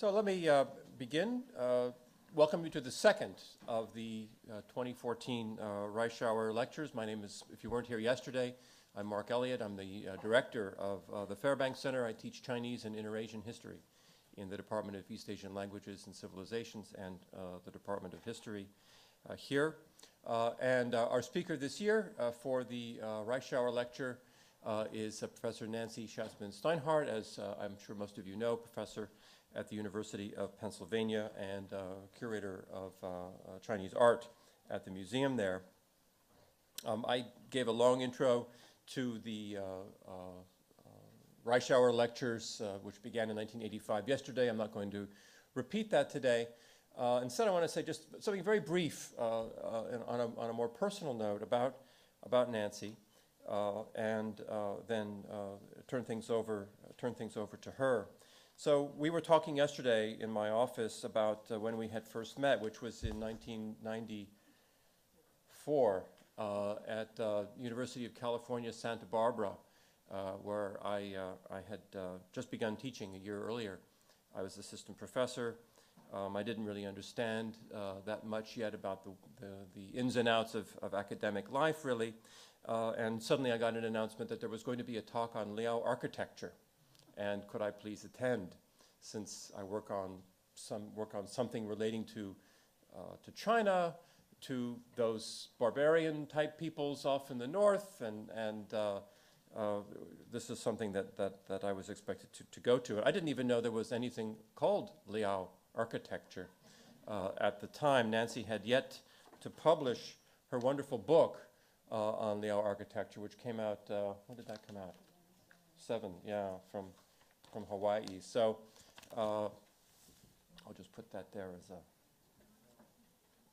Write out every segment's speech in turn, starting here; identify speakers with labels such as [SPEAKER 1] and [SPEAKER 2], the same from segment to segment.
[SPEAKER 1] So let me begin. Welcome you to the second of the 2014 Reischauer lectures. My name is, if you weren't here yesterday, I'm Mark Elliott. I'm the director of the Fairbanks Center. I teach Chinese and Inter-Asian history in the Department of East Asian Languages and Civilizations and the Department of History here. And our speaker this year for the Reischauer lecture is Professor Nancy Schatzman-Steinhardt, as I'm sure most of you know, professor at the University of Pennsylvania and curator of Chinese art at the museum there. I gave a long intro to the Reischauer lectures, which began in 1985 yesterday. I'm not going to repeat that today. Instead, I want to say just something very brief on a more personal note about Nancy, and then turn things over to her. So we were talking yesterday in my office about when we had first met, which was in 1994 at University of California, Santa Barbara, where I had just begun teaching a year earlier. I was assistant professor. I didn't really understand that much yet about the ins and outs of academic life, really. And suddenly I got an announcement that there was going to be a talk on Liao architecture. And could I please attend, since I work on something relating to China, to those barbarian type peoples off in the north, and this is something that I was expected to go to. I didn't even know there was anything called Liao architecture at the time. Nancy had yet to publish her wonderful book on Liao architecture, which came out, when did that come out? 7, yeah, from Hawaii. So I'll just put that there as a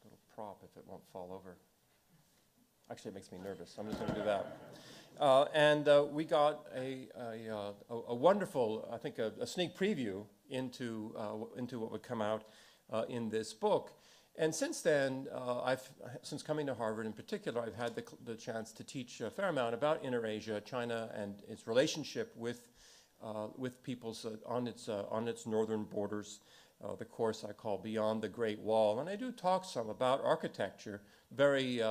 [SPEAKER 1] little prop if it won't fall over. Actually, it makes me nervous. I'm just going to do that. And we got a wonderful, I think, a sneak preview into what would come out in this book. And since then, since coming to Harvard in particular, I've had the chance to teach a fair amount about Inter-Asia, China, and its relationship with peoples on its northern borders. The course I call Beyond the Great Wall, and I do talk some about architecture, very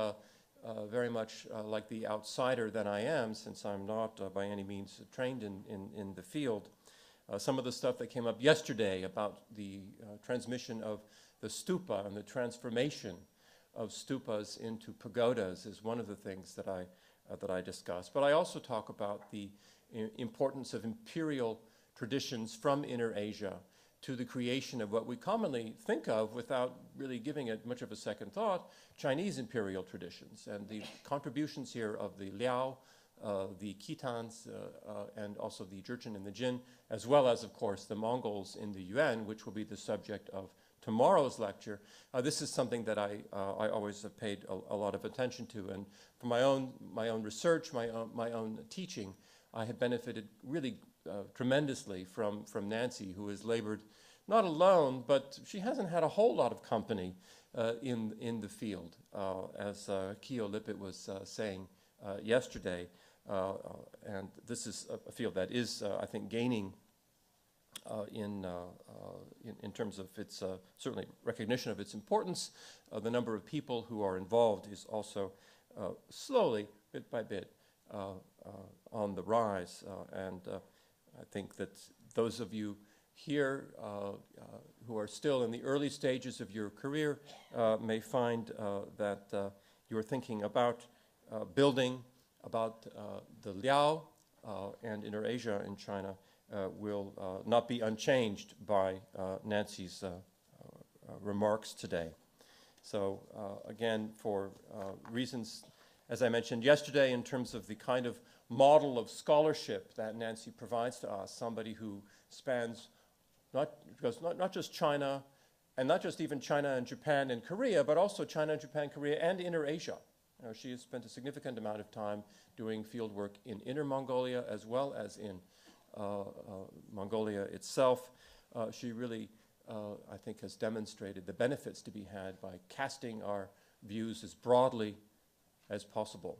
[SPEAKER 1] much like the outsider that I am, since I'm not by any means trained in the field. Some of the stuff that came up yesterday about the transmission of the stupa and the transformation of stupas into pagodas is one of the things that I discuss. But I also talk about the importance of imperial traditions from Inter-Asia to the creation of what we commonly think of, without really giving it much of a second thought, Chinese imperial traditions, and the contributions here of the Liao, the Khitans, and also the Jurchen and the Jin, as well as, of course, the Mongols in the Yuan, which will be the subject of tomorrow's lecture. This is something that I always have paid a lot of attention to, and for my own research, my own teaching, I have benefited really tremendously from Nancy, who has labored not alone, but she hasn't had a whole lot of company in the field, as Keo Lippert was saying yesterday. And this is a field that is, I think, gaining in terms of its certainly recognition of its importance. The number of people who are involved is also slowly, bit by bit, on the rise. And I think that those of you here who are still in the early stages of your career may find that you're thinking about building, about the Liao and Inter-Asia in China will not be unchanged by Nancy's remarks today. So again, for reasons, as I mentioned yesterday, in terms of the kind of model of scholarship that Nancy provides to us, somebody who spans not just China, and not just even China and Japan and Korea, but also China, Japan, Korea, and Inter-Asia. She has spent a significant amount of time doing field work in Inner Mongolia as well as in Mongolia itself. She really, I think, has demonstrated the benefits to be had by casting our views as broadly as possible.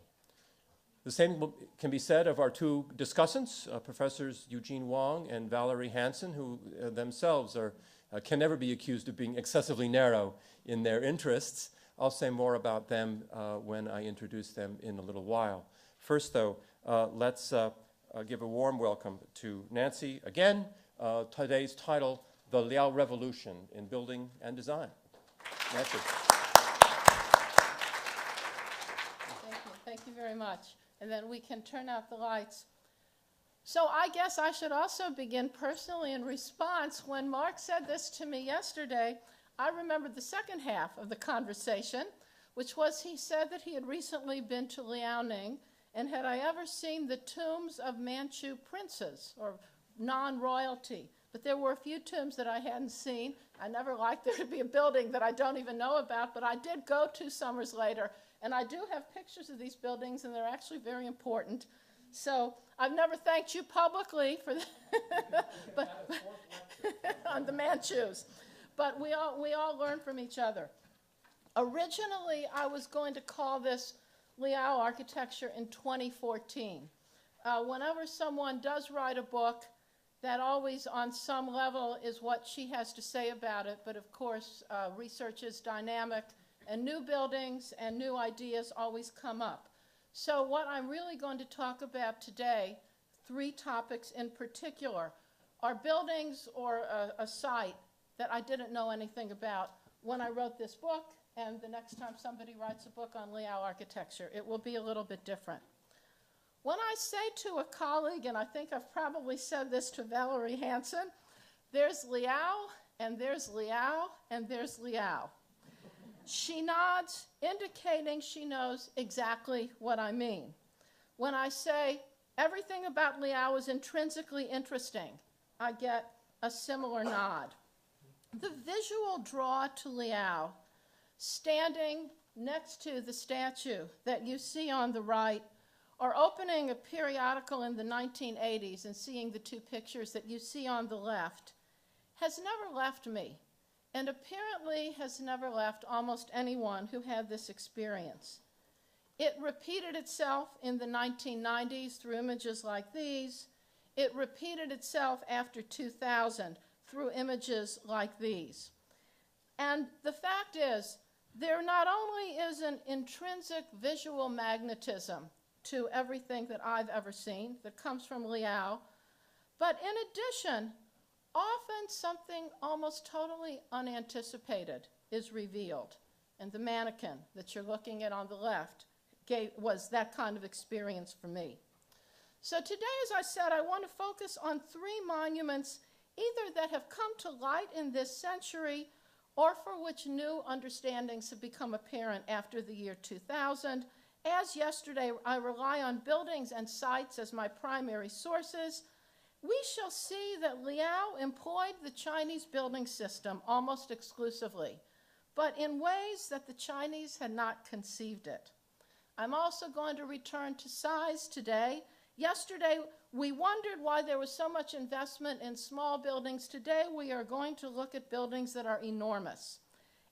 [SPEAKER 1] The same can be said of our two discussants, Professors Eugene Wong and Valerie Hansen, who themselves are can never be accused of being excessively narrow in their interests. I'll say more about them when I introduce them in a little while. First, though, let's give a warm welcome to Nancy again. Today's title, The Liao Revolution in Building and Design. Nancy.
[SPEAKER 2] Thank you very much. And then we can turn out the lights. So I guess I should also begin personally in response. When Mark said this to me yesterday, I remembered the second half of the conversation, which was he said that he had recently been to Liaoning, and had I ever seen the tombs of Manchu princes, or non-royalty. But there were a few tombs that I hadn't seen. I never liked there to be a building that I don't even know about, but I did go 2 summers later, and I do have pictures of these buildings, and they're actually very important. So I've never thanked you publicly for but on the Manchus. But we all learn from each other. Originally, I was going to call this Liao Architecture in 2014. Whenever someone does write a book, that always on some level is what she has to say about it. But of course, research is dynamic, and new buildings and new ideas always come up. So what I'm really going to talk about today, 3 topics in particular, are buildings or a site that I didn't know anything about when I wrote this book, and the next time somebody writes a book on Liao architecture, it will be a little bit different. When I say to a colleague, and I think I've probably said this to Valerie Hansen, there's Liao, and there's Liao, and there's Liao. She nods, indicating she knows exactly what I mean. When I say everything about Liao is intrinsically interesting, I get a similar nod. The visual draw to Liao, standing next to the statue that you see on the right, or opening a periodical in the 1980s and seeing the 2 pictures that you see on the left, has never left me, and apparently has never left almost anyone who had this experience. It repeated itself in the 1990s through images like these. It repeated itself after 2000 through images like these. And the fact is, there not only is an intrinsic visual magnetism to everything that I've ever seen that comes from Liao, but in addition, often something almost totally unanticipated is revealed. And the mannequin that you're looking at on the left was that kind of experience for me. So today, as I said, I want to focus on 3 monuments either that have come to light in this century or for which new understandings have become apparent after the year 2000. As yesterday, I rely on buildings and sites as my primary sources. We shall see that Liao employed the Chinese building system almost exclusively, but in ways that the Chinese had not conceived it. I'm also going to return to size today. Yesterday, we wondered why there was so much investment in small buildings. Today, we are going to look at buildings that are enormous.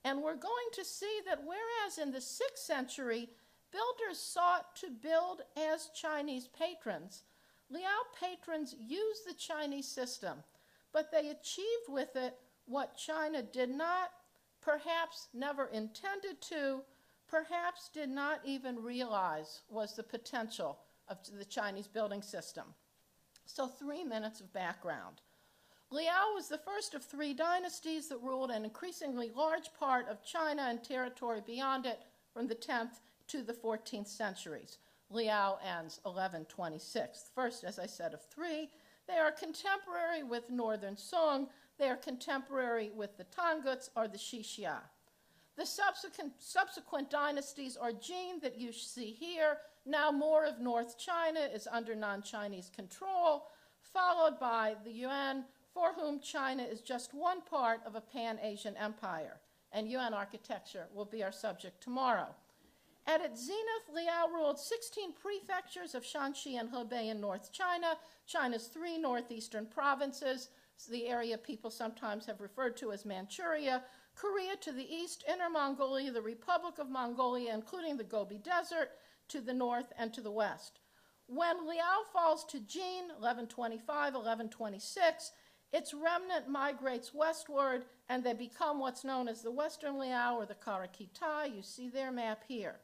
[SPEAKER 2] And we're going to see that whereas in the 6th century, builders sought to build as Chinese patrons, Liao patrons used the Chinese system, but they achieved with it what China did not, perhaps never intended to, perhaps did not even realize was the potential of the Chinese building system. So 3 minutes of background. Liao was the first of 3 dynasties that ruled an increasingly large part of China and territory beyond it from the 10th to the 14th centuries. Liao ends 1126. First, as I said, of 3. They are contemporary with Northern Song. They are contemporary with the Tanguts or the Xixia. The subsequent dynasties are Jin that you see here. Now more of North China is under non-Chinese control, followed by the Yuan, for whom China is just one part of a Pan-Asian empire. And Yuan architecture will be our subject tomorrow. At its zenith, Liao ruled 16 prefectures of Shanxi and Hebei in North China, China's 3 northeastern provinces, the area people sometimes have referred to as Manchuria, Korea to the east, Inner Mongolia, the Republic of Mongolia, including the Gobi Desert, to the north and to the west. When Liao falls to Jin, 1125, 1126, Its remnant migrates westward, and they become what's known as the Western Liao or the Karakitai. You see their map here.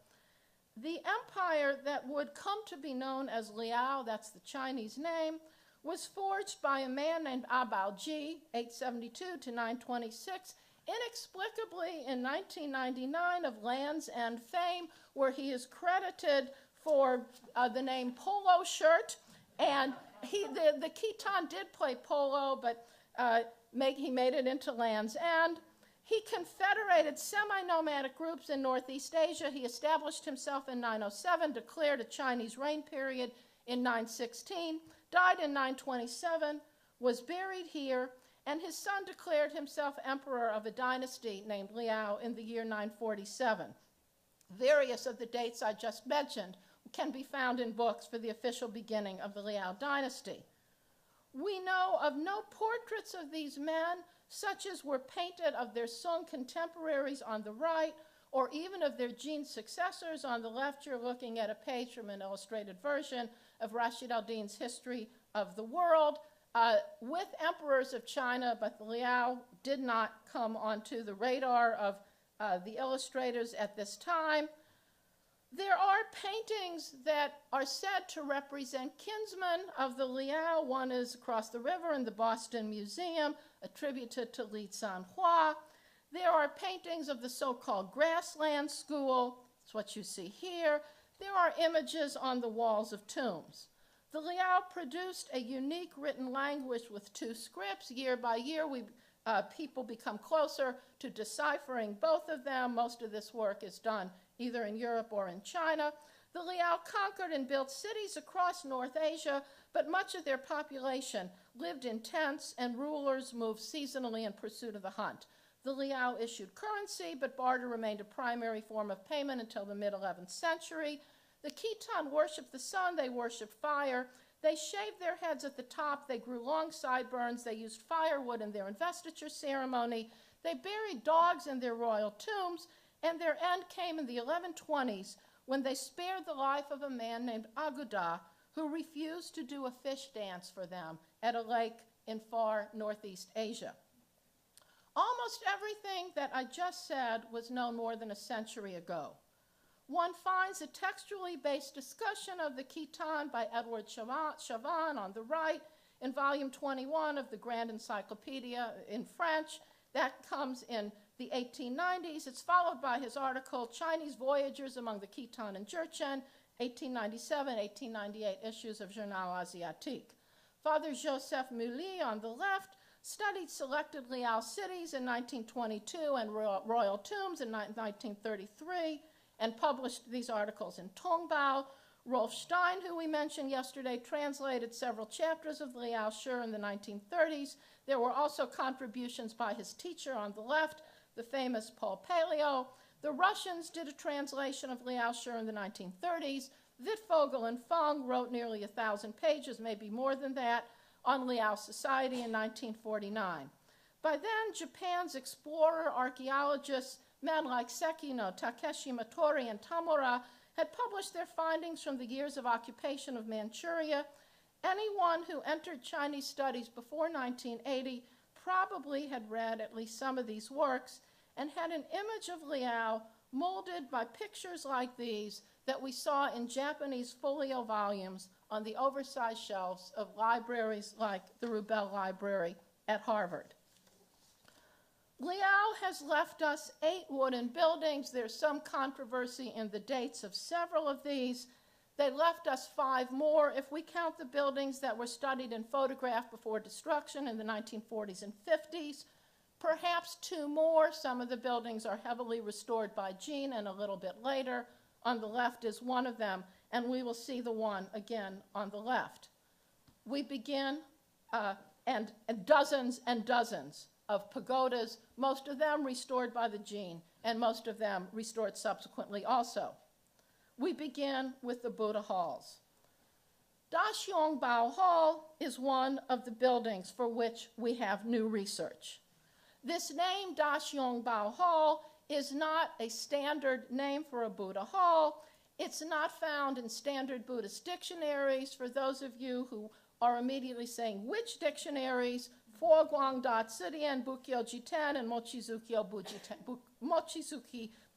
[SPEAKER 2] The empire that would come to be known as Liao, that's the Chinese name, was forged by a man named Abaoji, 872 to 926, inexplicably in 1999 of Land's End fame, where he is credited for the name polo shirt. And the Khitan did play polo, but he made it into Land's End. He confederated semi-nomadic groups in Northeast Asia. He established himself in 907, declared a Chinese reign period in 916, died in 927, was buried here, and his son declared himself emperor of a dynasty named Liao in the year 947. Various of the dates I just mentioned can be found in books for the official beginning of the Liao dynasty. We know of no portraits of these men, such as were painted of their Song contemporaries on the right, or even of their Jin successors. On the left, you're looking at a page from an illustrated version of Rashid al-Din's History of the World, with emperors of China, but the Liao did not come onto the radar of the illustrators at this time. There are paintings that are said to represent kinsmen of the Liao. One is across the river in the Boston Museum, attributed to Li Sanhua. There are paintings of the so-called grassland school. That's what you see here. There are images on the walls of tombs. The Liao produced a unique written language with two scripts. Year by year, people become closer to deciphering both of them. Most of this work is done either in Europe or in China. The Liao conquered and built cities across North Asia, but much of their population lived in tents, and rulers moved seasonally in pursuit of the hunt. The Liao issued currency, but barter remained a primary form of payment until the mid-11th century. The Khitan worshipped the sun, they worshipped fire. They shaved their heads at the top, they grew long sideburns, they used firewood in their investiture ceremony, they buried dogs in their royal tombs, and their end came in the 1120s when they spared the life of a man named Aguda, who refused to do a fish dance for them at a lake in far Northeast Asia. Almost everything that I just said was known more than a century ago. One finds a textually based discussion of the Khitan by Edward Chavan on the right in volume 21 of the Grand Encyclopedia in French. That comes in the 1890s. It's followed by his article, Chinese Voyagers Among the Khitan and Jurchen, 1897, 1898 issues of Journal Asiatique. Father Joseph Mouly on the left studied selected Liao cities in 1922 and royal tombs in 1933 and published these articles in Tongbao. Rolf Stein, who we mentioned yesterday, translated several chapters of Liao Shi in the 1930s. There were also contributions by his teacher on the left, the famous Paul Paleo. The Russians did a translation of Liao Shi in the 1930s. Wittfogel and Feng wrote nearly 1,000 pages, maybe more than that, on Liao society in 1949. By then, Japan's explorer, archaeologists, men like Sekino, Takeshi Motori, and Tamura had published their findings from the years of occupation of Manchuria. Anyone who entered Chinese studies before 1980 probably had read at least some of these works and had an image of Liao molded by pictures like these that we saw in Japanese folio volumes on the oversized shelves of libraries like the Rubel Library at Harvard. Liao has left us 8 wooden buildings. There's some controversy in the dates of several of these. They left us 5 more if we count the buildings that were studied and photographed before destruction in the 1940s and 50s. Perhaps 2 more. Some of the buildings are heavily restored by Jean and a little bit later. On the left is one of them, and we will see the one again on the left. We begin, and dozens of pagodas, most of them restored by the Jean, and most of them restored subsequently also. We begin with the Buddha halls. Daxiong-Bao Hall is one of the buildings for which we have new research. This name, Daxiong-Bao Hall, is not a standard name for a Buddha hall. It's not found in standard Buddhist dictionaries. For those of you who are immediately saying which dictionaries, Foguang Sidian, Bukkyo Jiten, and Mochizuki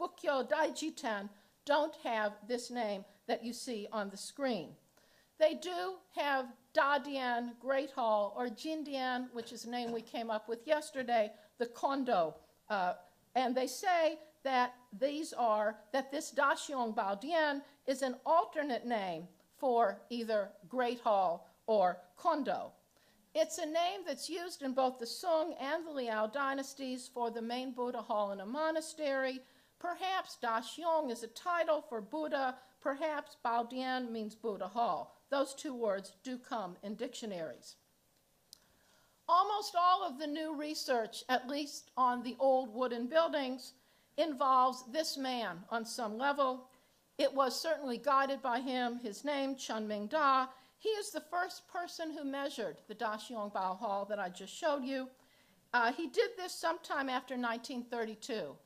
[SPEAKER 2] Bukkyo Daijiten don't have this name that you see on the screen. They do have Dadian, Great Hall, or Jindian, which is a name we came up with yesterday, the Kondo. And they say that this Daxiong Baodian is an alternate name for either Great Hall or Kondo. It's a name that's used in both the Sung and the Liao dynasties for the main Buddha hall in a monastery. Perhaps Daxiong is a title for Buddha. Perhaps Baodian means Buddha hall. Those two words do come in dictionaries. Almost all of the new research, at least on the old wooden buildings, involves this man on some level. It was certainly guided by him. His name, Chunming Da. He is the first person who measured the Daxiong Bao Hall that I just showed you. He did this sometime after 1932.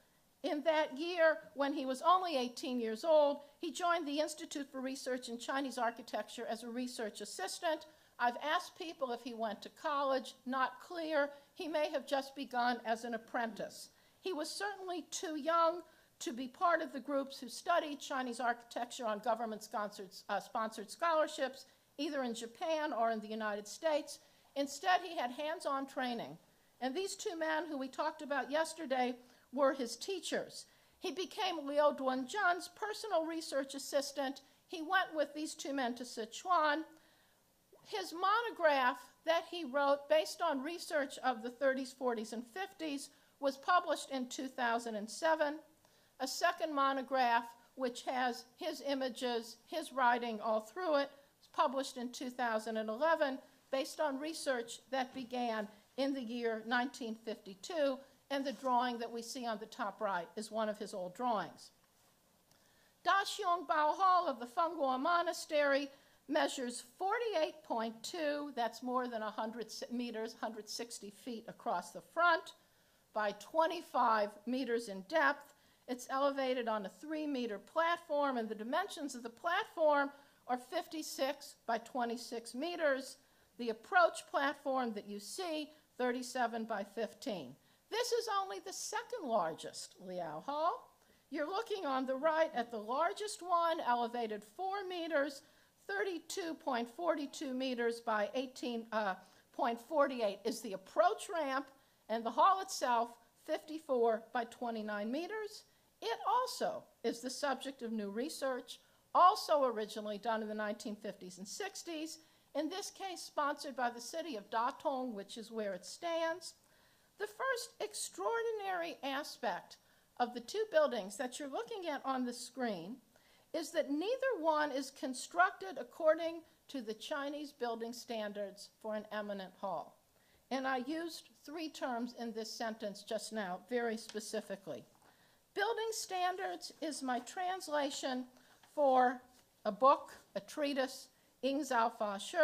[SPEAKER 2] In that year, when he was only 18 years old, he joined the Institute for Research in Chinese Architecture as a research assistant. I've asked people if he went to college. Not clear. He may have just begun as an apprentice. He was certainly too young to be part of the groups who studied Chinese architecture on government-sponsored scholarships, either in Japan or in the United States. Instead, he had hands-on training. And these two men who we talked about yesterday were his teachers. He became Liu Duanzhen's personal research assistant. He went with these two men to Sichuan. His monograph that he wrote based on research of the 30s, 40s, and 50s was published in 2007. A second monograph, which has his images, his writing all through it, was published in 2011 based on research that began in the year 1952, and the drawing that we see on the top right is one of his old drawings. Daxiong Bao Hall of the Fenghua Monastery measures 48.2, that's more than 100 meters, 160 feet across the front, by 25 meters in depth. It's elevated on a 3-meter platform, and the dimensions of the platform are 56 by 26 meters. The approach platform that you see, 37 by 15. This is only the second largest Liao Hall. You're looking on the right at the largest one, elevated 4 meters, 32.42 meters by 18.48 is the approach ramp, and the hall itself, 54 by 29 meters. It also is the subject of new research, also originally done in the 1950s and 60s, in this case sponsored by the city of Datong, which is where it stands. The first extraordinary aspect of the two buildings that you're looking at on the screen is that neither one is constructed according to the Chinese building standards for an eminent hall. And I used 3 terms in this sentence just now, very specifically. Building standards is my translation for a book, a treatise, Ying Zhao Fa Shi,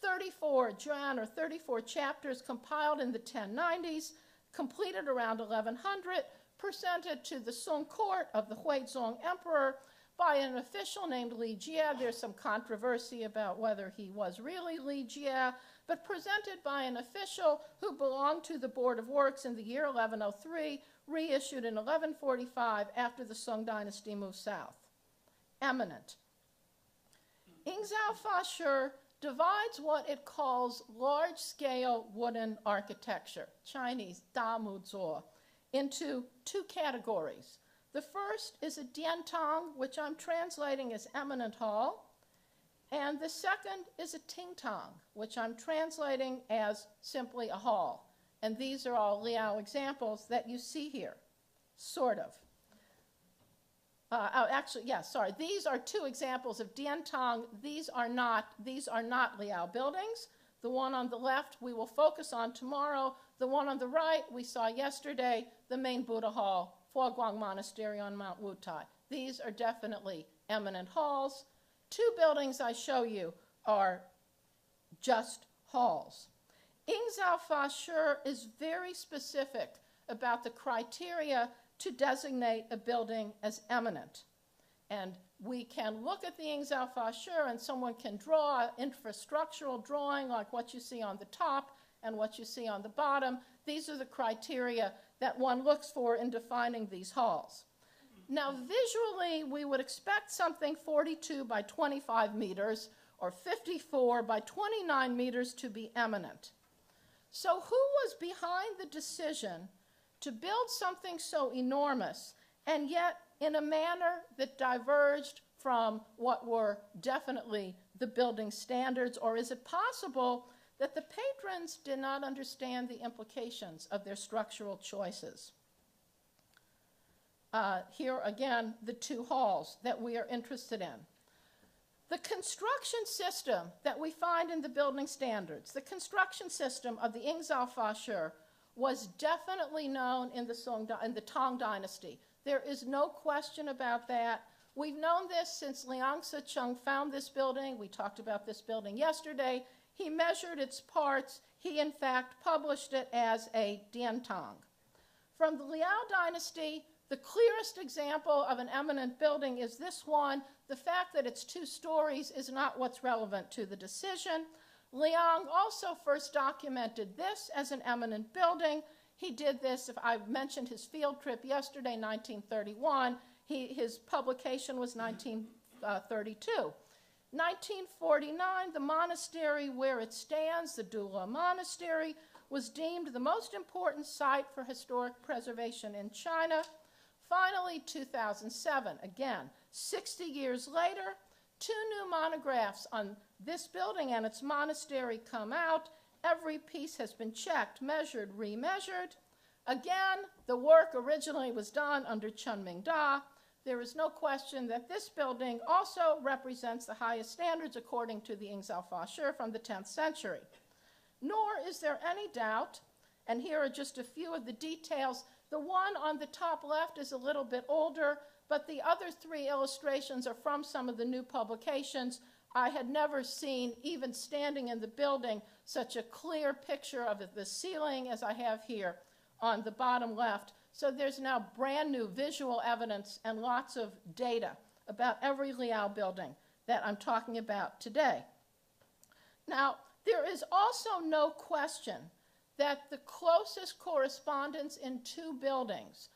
[SPEAKER 2] 34 Juan or 34 chapters compiled in the 1090s, completed around 1100, presented to the Song court of the Huizong emperor by an official named Li Jie. There's some controversy about whether he was really Li Jie, but presented by an official who belonged to the Board of Works in the year 1103, reissued in 1145 after the Song dynasty moved south. Eminent. Ying Zhao Fa Shi divides what it calls large-scale wooden architecture, Chinese Da Mu Zuo, into 2 categories. The first is a diantang, which I'm translating as eminent hall, and the second is a tingtang, which I'm translating as simply a hall. And these are all Liao examples that you see here, sort of. These are 2 examples of diantang. These are not Liao buildings. The one on the left we will focus on tomorrow. The one on the right we saw yesterday, the main Buddha Hall, Foguang Monastery on Mount Wutai. These are definitely eminent halls. 2 buildings I show you are just halls. Ying Zhao Fa Shi is very specific about the criteria to designate a building as eminent. And we can look at the Ingzao-Fasher and someone can draw an infrastructural drawing like what you see on the top and what you see on the bottom. These are the criteria that one looks for in defining these halls. Now, visually, we would expect something 42 by 25 meters or 54 by 29 meters to be eminent. So who was behind the decision to build something so enormous and yet in a manner that diverged from what were definitely the building standards? Or is it possible that the patrons did not understand the implications of their structural choices? Here again, the two halls that we are interested in. The construction system that we find in the building standards, the construction system of the Ingzao-Fasher, was definitely known in the Tang Dynasty. There is no question about that. We've known this since Liang Sicheng found this building. We talked about this building yesterday. He measured its parts. He, in fact, published it as a diantang. From the Liao Dynasty, the clearest example of an eminent building is this one. The fact that it's 2 stories is not what's relevant to the decision. Liang also first documented this as an eminent building. He did this, if I mentioned his field trip yesterday, 1931. His publication was 1932. 1949, the monastery where it stands, the Dula Monastery, was deemed the most important site for historic preservation in China. Finally, 2007, again, 60 years later, 2 new monographs on this building and its monastery come out. Every piece has been checked, measured, remeasured. Again, the work originally was done under Chunming Da. There is no question that this building also represents the highest standards according to the Ingzao-Fasher from the 10th century. Nor is there any doubt, and here are just a few of the details. The one on the top left is a little bit older, but the other 3 illustrations are from some of the new publications. I had never seen, even standing in the building, such a clear picture of the ceiling as I have here on the bottom left. So there's now brand new visual evidence and lots of data about every Liao building that I'm talking about today. Now, there is also no question that the closest correspondence in 2 buildings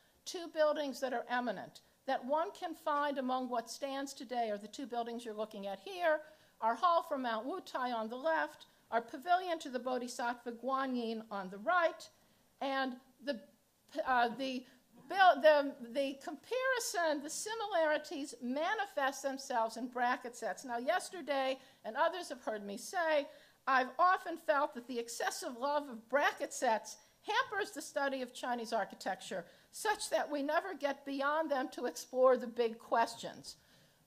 [SPEAKER 2] that are eminent, that one can find among what stands today are the 2 buildings you're looking at here, our hall for Mount Wutai on the left, our pavilion to the Bodhisattva Guanyin on the right, and the comparison, the similarities manifest themselves in bracket sets. Now, yesterday, and others have heard me say, I've often felt that the excessive love of bracket sets hampers the study of Chinese architecture, such that we never get beyond them to explore the big questions.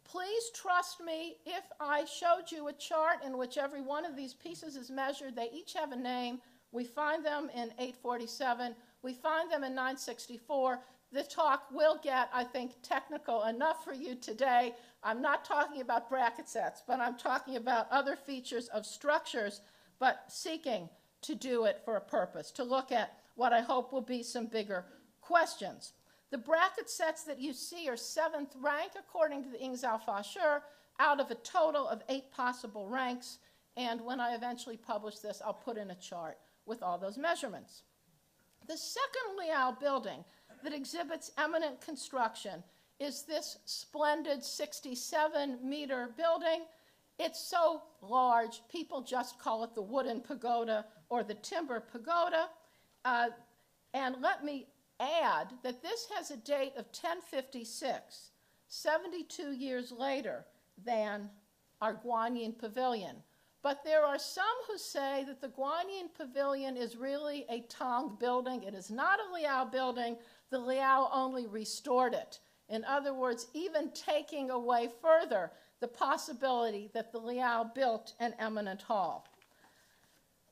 [SPEAKER 2] Please trust me, if I showed you a chart in which every one of these pieces is measured, they each have a name. We find them in 847. We find them in 964. The talk will get, I think, technical enough for you today. I'm not talking about bracket sets, but I'm talking about other features of structures, but seeking to do it for a purpose, to look at what I hope will be some bigger questions. The bracket sets that you see are 7th rank according to the Ingzao-Fasher out of a total of 8 possible ranks. And when I eventually publish this, I'll put in a chart with all those measurements. The second Liao building that exhibits eminent construction is this splendid 67-meter building. It's so large, people just call it the wooden pagoda or the timber pagoda. And let me add that this has a date of 1056, 72 years later than our Guanyin Pavilion. But there are some who say that the Guanyin Pavilion is really a Tang building. It is not a Liao building. The Liao only restored it. In other words, even taking away further the possibility that the Liao built an eminent hall.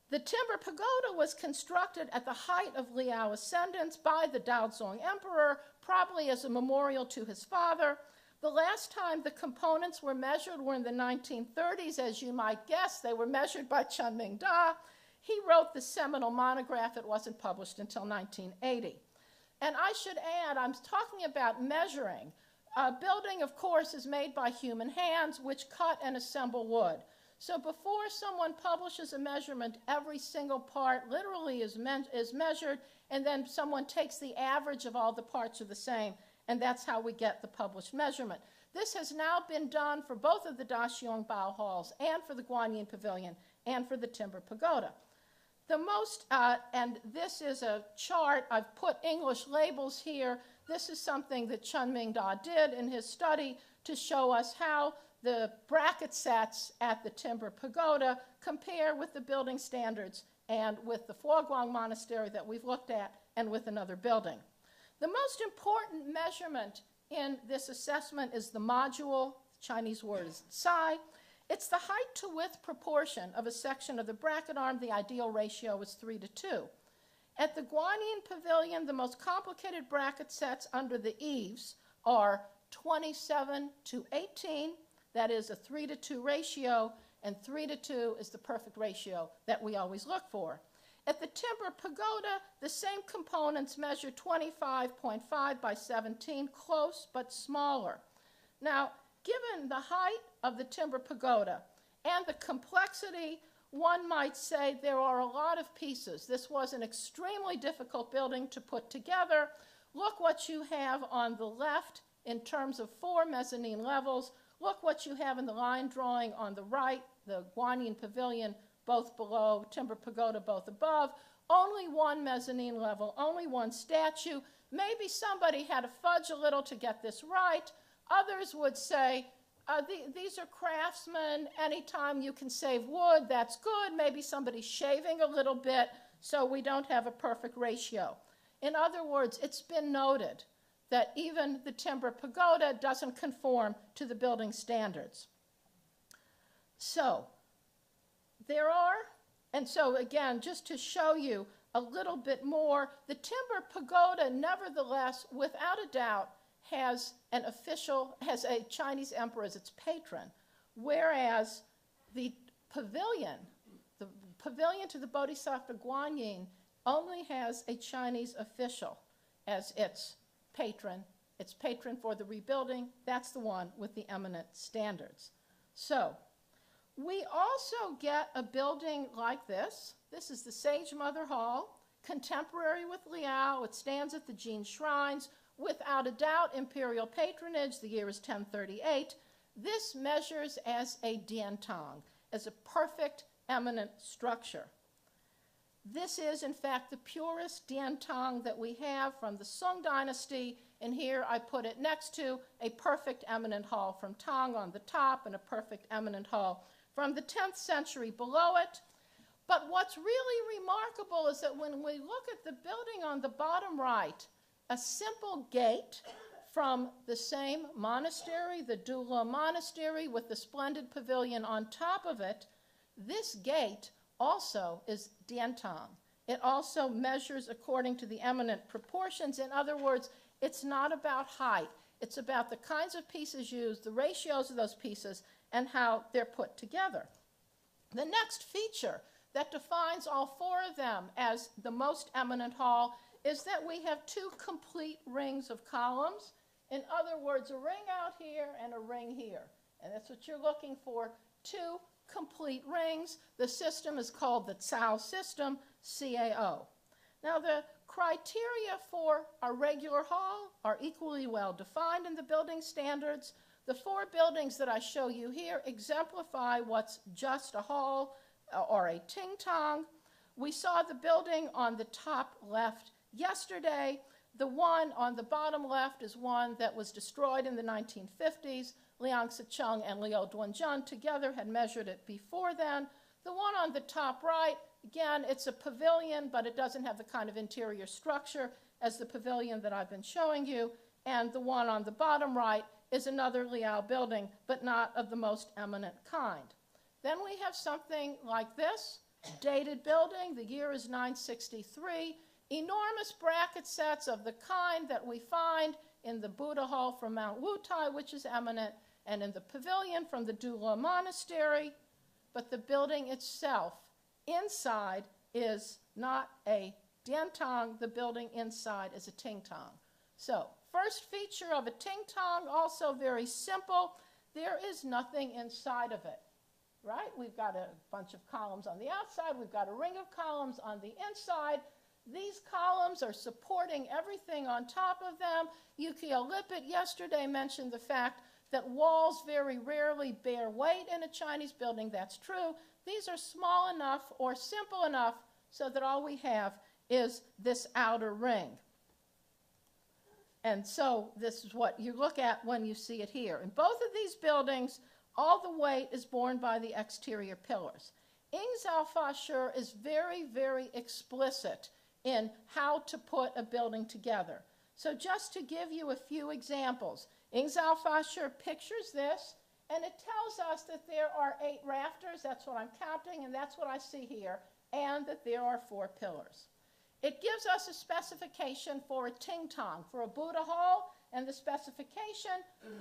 [SPEAKER 2] The timber pagoda was constructed at the height of Liao ascendance by the Daozong Emperor, probably as a memorial to his father. The last time the components were measured were in the 1930s. As you might guess, they were measured by Chunming Da. He wrote the seminal monograph. It wasn't published until 1980. And I should add, I'm talking about measuring. Building, of course, is made by human hands, which cut and assemble wood. So before someone publishes a measurement, every single part literally is measured, and then someone takes the average of all the parts are the same, and that's how we get the published measurement. This has now been done for both of the Daxiong-Bao halls, and for the Guanyin Pavilion, and for the Timber Pagoda. The most, and this is a chart, I've put English labels here. This is something that Chunming Da did in his study to show us how the bracket sets at the Timber Pagoda compare with the building standards and with the Fuoguang Monastery that we've looked at and with another building. The most important measurement in this assessment is the module. The Chinese word is Tsai. It's the height to width proportion of a section of the bracket arm. The ideal ratio is 3:2. At the Guanyin Pavilion, the most complicated bracket sets under the eaves are 27:18. That is a 3:2 ratio, and 3:2 is the perfect ratio that we always look for. At the Timber Pagoda, the same components measure 25.5 by 17, close but smaller. Now, given the height of the Timber Pagoda and the complexity, one might say there are a lot of pieces. This was an extremely difficult building to put together. Look what you have on the left in terms of 4 mezzanine levels. Look what you have in the line drawing on the right, the Guanyin Pavilion, both below, Timber Pagoda, both above. Only 1 mezzanine level, only 1 statue. Maybe somebody had to fudge a little to get this right. Others would say, these are craftsmen. Anytime you can save wood, that's good. Maybe somebody's shaving a little bit, so we don't have a perfect ratio. In other words, it's been noted that even the Timber Pagoda doesn't conform to the building standards. So there are, and so again, just to show you a little bit more, the Timber Pagoda, nevertheless, without a doubt, has a Chinese emperor as its patron, whereas the pavilion to the Bodhisattva Guanyin only has a Chinese official as its patron for the rebuilding. That's the one with the eminent standards. So we also get a building like this. This is the Sage Mother Hall, contemporary with Liao. It stands at the Jin Shrines. Without a doubt, imperial patronage. The year is 1038. This measures as a diantang, as a perfect eminent structure. This is, in fact, the purest diantang that we have from the Song Dynasty, and here I put it next to a perfect eminent hall from Tang on the top and a perfect eminent hall from the 10th century below it. But what's really remarkable is that when we look at the building on the bottom right, a simple gate from the same monastery, the Dula Monastery, with the splendid pavilion on top of it, this gate also is diantang. It also measures according to the eminent proportions. In other words, it's not about height. It's about the kinds of pieces used, the ratios of those pieces, and how they're put together. The next feature that defines all 4 of them as the most eminent hall is that we have 2 complete rings of columns. In other words, a ring out here and a ring here. And that's what you're looking for, 2 complete rings. The system is called the Cao system, CAO. Now, the criteria for a regular hall are equally well defined in the building standards. The 4 buildings that I show you here exemplify what's just a hall or a tingtang. We saw the building on the top left yesterday. The one on the bottom left is one that was destroyed in the 1950s. Liang Sicheng and Liu Duanzhen together had measured it before then. The one on the top right, again, it's a pavilion, but it doesn't have the kind of interior structure as the pavilion that I've been showing you. And the one on the bottom right is another Liao building, but not of the most eminent kind. Then we have something like this, dated building. The year is 963. Enormous bracket sets of the kind that we find in the Buddha Hall from Mount Wutai, which is eminent, and in the pavilion from the Dula Monastery. But the building itself, inside, is not a diantang. The building inside is a tingtang. So First feature of a ting-tong, also very simple. There is nothing inside of it, right? We've got a bunch of columns on the outside. We've got a ring of columns on the inside. These columns are supporting everything on top of them. Yukio Lippert yesterday mentioned the fact that walls very rarely bear weight in a Chinese building. That's true. These are small enough or simple enough so that all we have is this outer ring. And so this is what you look at when you see it here. In both of these buildings, all the weight is borne by the exterior pillars. Ingzhou is very, very explicit in how to put a building together. So just to give you a few examples, Ingzhou pictures this, and it tells us that there are 8 rafters. That's what I'm counting, and that's what I see here, and that there are 4 pillars. It gives us a specification for a ting-tong, for a Buddha hall, and the specification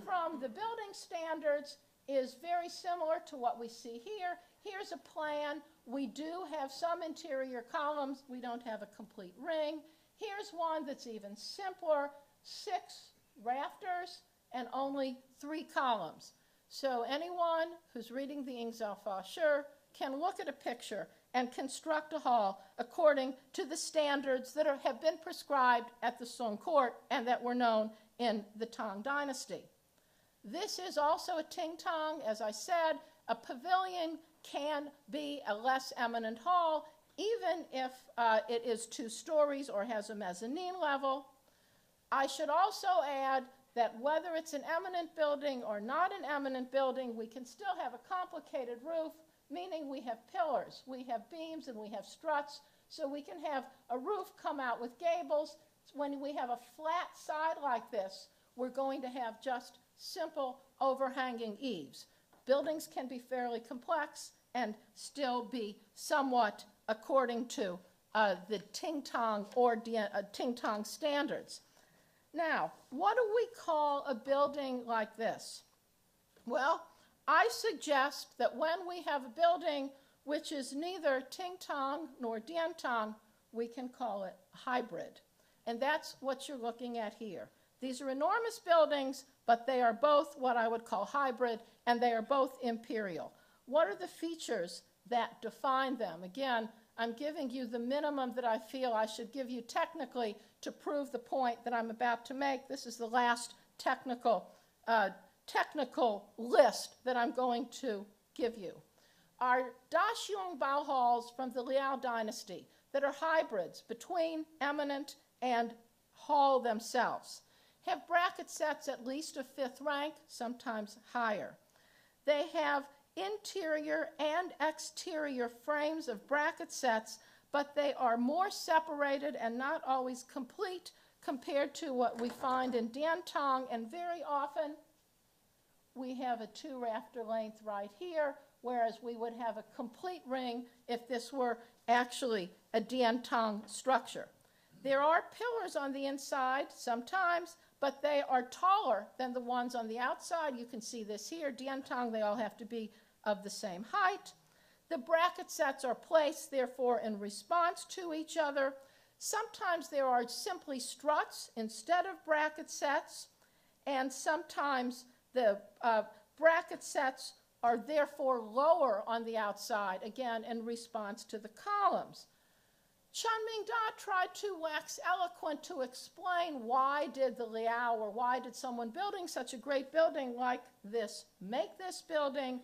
[SPEAKER 2] from the building standards is very similar to what we see here. Here's a plan. We do have some interior columns. We don't have a complete ring. Here's one that's even simpler, 6 rafters and only 3 columns. So anyone who's reading the Ingzhou can look at a picture and construct a hall according to the standards that have been prescribed at the Song court and that were known in the Tang dynasty. This is also a ting-tong. As I said, a pavilion can be a less eminent hall, even if it is 2 stories or has a mezzanine level. I should also add that whether it's an eminent building or not an eminent building, we can still have a complicated roof, meaning we have pillars, we have beams, and we have struts, so we can have a roof come out with gables. When we have a flat side like this, we're going to have just simple overhanging eaves. Buildings can be fairly complex and still be somewhat according to the ting-tong or ting-tong standards. Now, what do we call a building like this? Well, I suggest that when we have a building which is neither ting-tong nor dian-tong, we can call it hybrid. And that's what you're looking at here. These are enormous buildings, but they are both what I would call hybrid, and they are both imperial. What are the features that define them? Again, I'm giving you the minimum that I feel I should give you technically to prove the point that I'm about to make. This is the last technical list that I'm going to give you. Are Daxiong Bao halls from the Liao dynasty that are hybrids between eminent and hall themselves. Have bracket sets at least a 5th rank, sometimes higher. They have interior and exterior frames of bracket sets, but they are more separated and not always complete compared to what we find in Diantong, and very often we have a 2 rafter length right here, whereas we would have a complete ring if this were actually a Diantong structure. There are pillars on the inside sometimes, but they are taller than the ones on the outside. You can see this here. Diantong, they all have to be of the same height. The bracket sets are placed, therefore, in response to each other. Sometimes there are simply struts instead of bracket sets, and sometimes the bracket sets are therefore lower on the outside, again, in response to the columns. Chunming Da tried to wax eloquent to explain why did the Liao, or why did someone building such a great building like this make this building,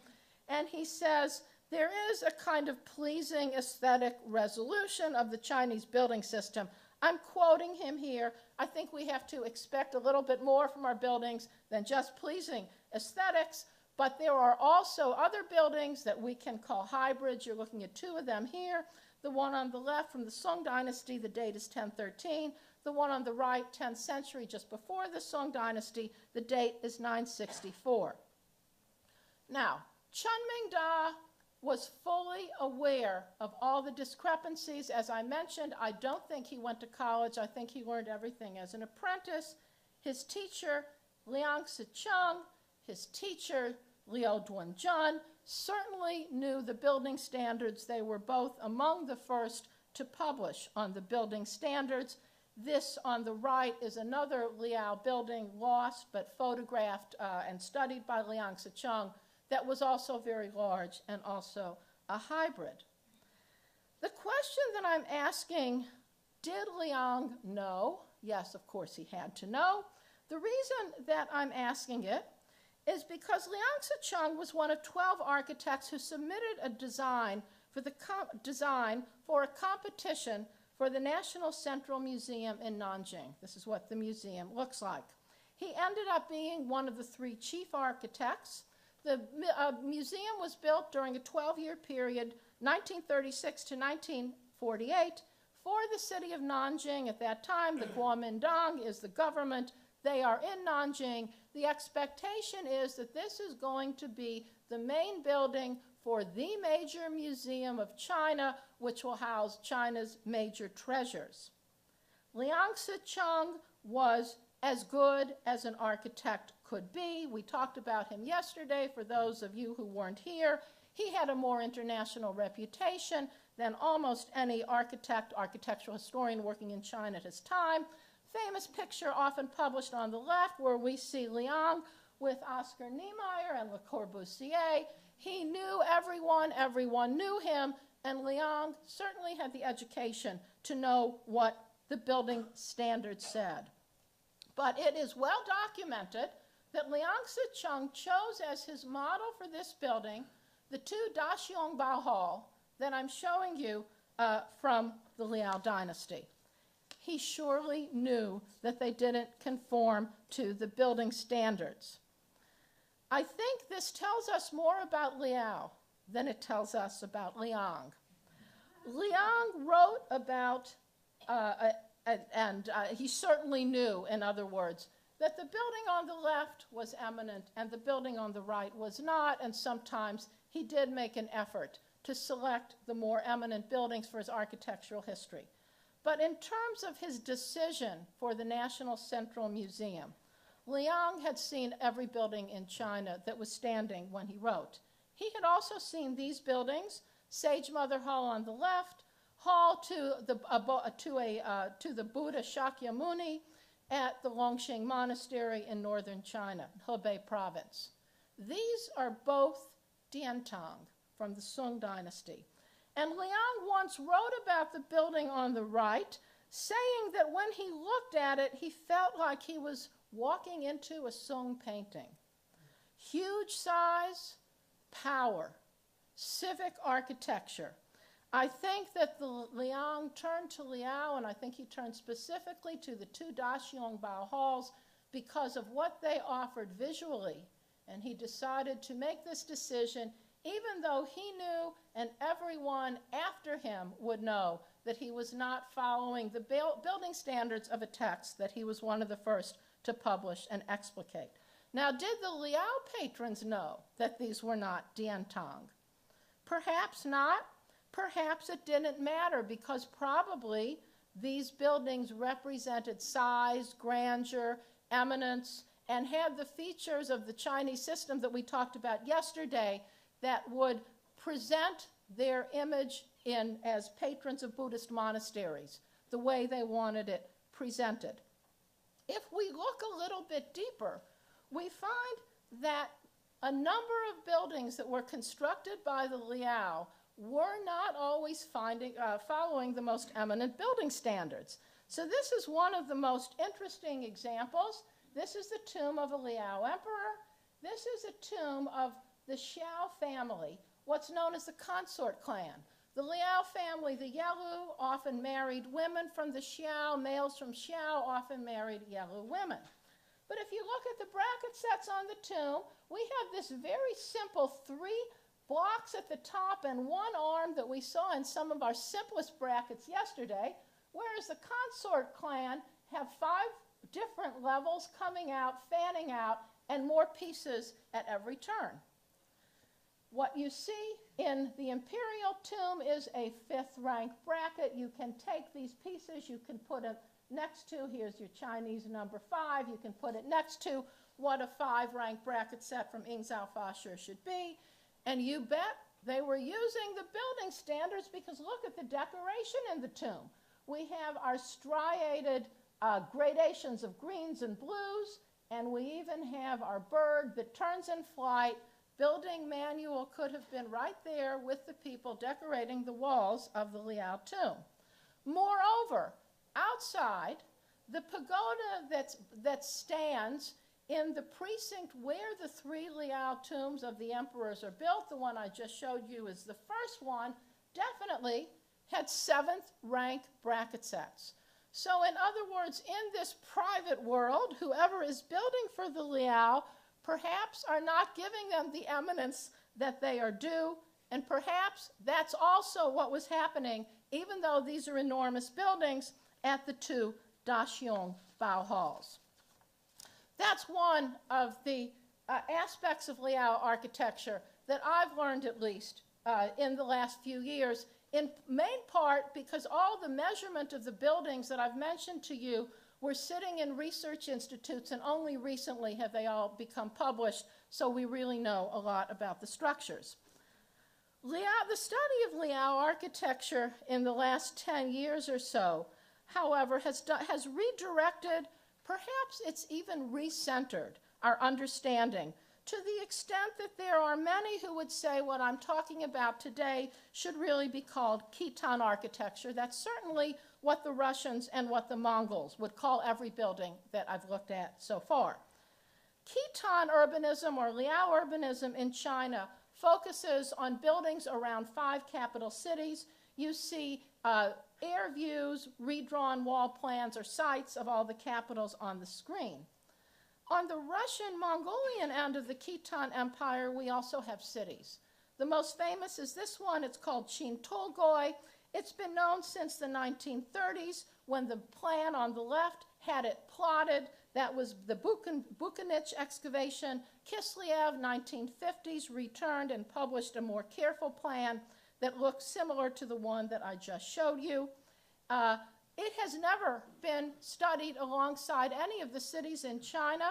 [SPEAKER 2] and he says, there is a kind of pleasing aesthetic resolution of the Chinese building system. I'm quoting him here. I think we have to expect a little bit more from our buildings than just pleasing aesthetics, but there are also other buildings that we can call hybrids. You're looking at 2 of them here. The one on the left from the Song Dynasty, the date is 1013. The one on the right, 10th century, just before the Song Dynasty, the date is 964. Now, Chunming Da was fully aware of all the discrepancies. As I mentioned, I don't think he went to college. I think he learned everything as an apprentice. His teacher, Liang Sicheng, his teacher, Liu Duanjun, certainly knew the building standards. They were both among the first to publish on the building standards. This on the right is another Liao building, lost but photographed and studied by Liang Sicheng, that was also very large and also a hybrid. The question that I'm asking, did Liang know? Yes, of course he had to know. The reason that I'm asking it is because Liang Sicheng was one of 12 architects who submitted a design for a competition for the National Central Museum in Nanjing. This is what the museum looks like. He ended up being one of the 3 chief architects. The museum was built during a 12-year period, 1936 to 1948, for the city of Nanjing. At that time, the Kuomintang is the government. They are in Nanjing. The expectation is that this is going to be the main building for the major museum of China, which will house China's major treasures. Liang Sicheng was as good as an architect could be. We talked about him yesterday, for those of you who weren't here. He had a more international reputation than almost any architect, architectural historian working in China at his time. Famous picture often published on the left where we see Liang with Oscar Niemeyer and Le Corbusier. He knew everyone, everyone knew him, and Liang certainly had the education to know what the building standards said. But it is well documented that Liang Sicheng chose as his model for this building the 2 Daxiongbao Hall that I'm showing you from the Liao dynasty. He surely knew that they didn't conform to the building standards. I think this tells us more about Liao than it tells us about Liang. Liang wrote about, he certainly knew, in other words, that the building on the left was eminent and the building on the right was not, and sometimes he did make an effort to select the more eminent buildings for his architectural history. But in terms of his decision for the National Central Museum, Liang had seen every building in China that was standing when he wrote. He had also seen these buildings, Sage Mother Hall on the left, hall to the Buddha Shakyamuni at the Longxing Monastery in northern China, Hebei province. These are both Diantang from the Sung dynasty. And Liang once wrote about the building on the right, saying that when he looked at it, he felt like he was walking into a Sung painting. Huge size, power, civic architecture. I think that the Liang turned to Liao, and I think he turned specifically to the 2 Daxiongbao halls because of what they offered visually. And he decided to make this decision even though he knew and everyone after him would know that he was not following the building standards of a text that he was one of the first to publish and explicate. Now, did the Liao patrons know that these were not Diantang? Perhaps not. Perhaps it didn't matter because probably these buildings represented size, grandeur, eminence, and had the features of the Chinese system that we talked about yesterday that would present their image as patrons of Buddhist monasteries, the way they wanted it presented. If we look a little bit deeper, we find that a number of buildings that were constructed by the Liao were not always following the most eminent building standards. So this is one of the most interesting examples. This is the tomb of a Liao emperor. This is a tomb of the Xiao family, what's known as the consort clan. The Liao family, the Yelu, often married women from the Xiao. Males from Xiao often married Yelu women. But if you look at the bracket sets on the tomb, we have this very simple 3 blocks at the top and 1 arm that we saw in some of our simplest brackets yesterday, whereas the consort clan have 5 different levels coming out, fanning out, and more pieces at every turn. What you see in the imperial tomb is a 5th rank bracket. You can take these pieces, you can put it next to, here's your Chinese number 5, you can put it next to what a 5 rank bracket set from Ingzao Fasher should be, and you bet they were using the building standards because look at the decoration in the tomb. We have our striated gradations of greens and blues, and we even have our bird that turns in flight. Building manual could have been right there with the people decorating the walls of the Liao tomb. Moreover, outside, the pagoda that stands in the precinct where the 3 Liao tombs of the emperors are built, the one I just showed you is the first one, definitely had 7th rank bracket sets. So in other words, in this private world, whoever is building for the Liao perhaps are not giving them the eminence that they are due, and perhaps that's also what was happening, even though these are enormous buildings, at the 2 Daxiong Bao halls. That's one of the aspects of Liao architecture that I've learned, at least in the last few years, in main part because all the measurement of the buildings that I've mentioned to you were sitting in research institutes, and only recently have they all become published, so we really know a lot about the structures. The study of Liao architecture in the last 10 years or so, however, has redirected, perhaps it's even recentered, our understanding, to the extent that there are many who would say what I'm talking about today should really be called Khitan architecture. That's certainly what the Russians and what the Mongols would call every building that I've looked at so far. Khitan urbanism, or Liao urbanism in China, focuses on buildings around 5 capital cities. You see air views, redrawn wall plans, or sites of all the capitals on the screen. On the Russian-Mongolian end of the Khitan Empire, we also have cities. The most famous is this one. It's called Qin-Tolgoi. It's been known since the 1930s, when the plan on the left had it plotted. That was the Bukhanich excavation. Kislyev, 1950s, returned and published a more careful plan that looked similar to the one that I just showed you. It has never been studied alongside any of the cities in China.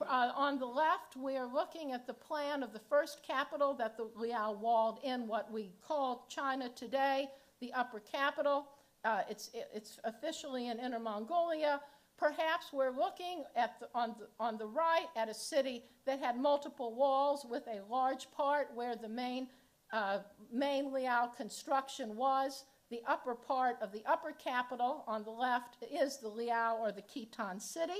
[SPEAKER 2] On the left, we are looking at the plan of the first capital that the Liao walled in what we call China today, the Upper Capital. It's officially in Inner Mongolia. Perhaps we're looking at on the right at a city that had multiple walls with a large part where the main Liao construction was. The upper part of the Upper Capital on the left is the Liao, or the Khitan city.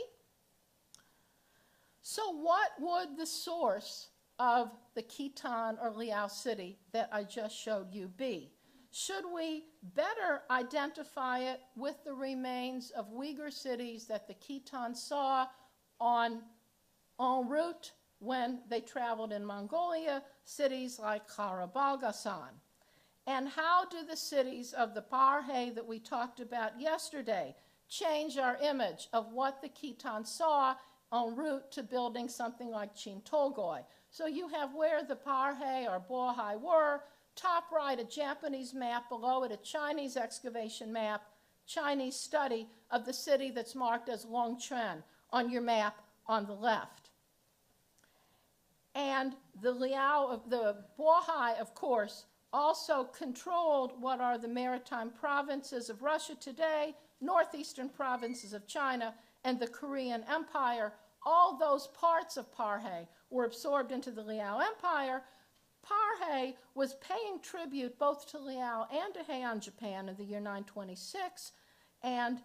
[SPEAKER 2] So what would the source of the Khitan or Liao city that I just showed you be? Should we better identify it with the remains of Uyghur cities that the Khitan saw en route when they traveled in Mongolia, cities like Karabalgasan? And how do the cities of the Parhe that we talked about yesterday change our image of what the Khitan saw en route to building something like Qin-Tolgoi? So you have where the Parhe or Bohai were. Top right, a Japanese map. Below it, a Chinese excavation map, Chinese study of the city that's marked as Longchuan on your map on the left. And the Bohai, of course, also controlled what are the maritime provinces of Russia today, northeastern provinces of China, and the Korean Empire. All those parts of Parhe were absorbed into the Liao Empire. Parhe was paying tribute both to Liao and to Heian Japan in the year 926. And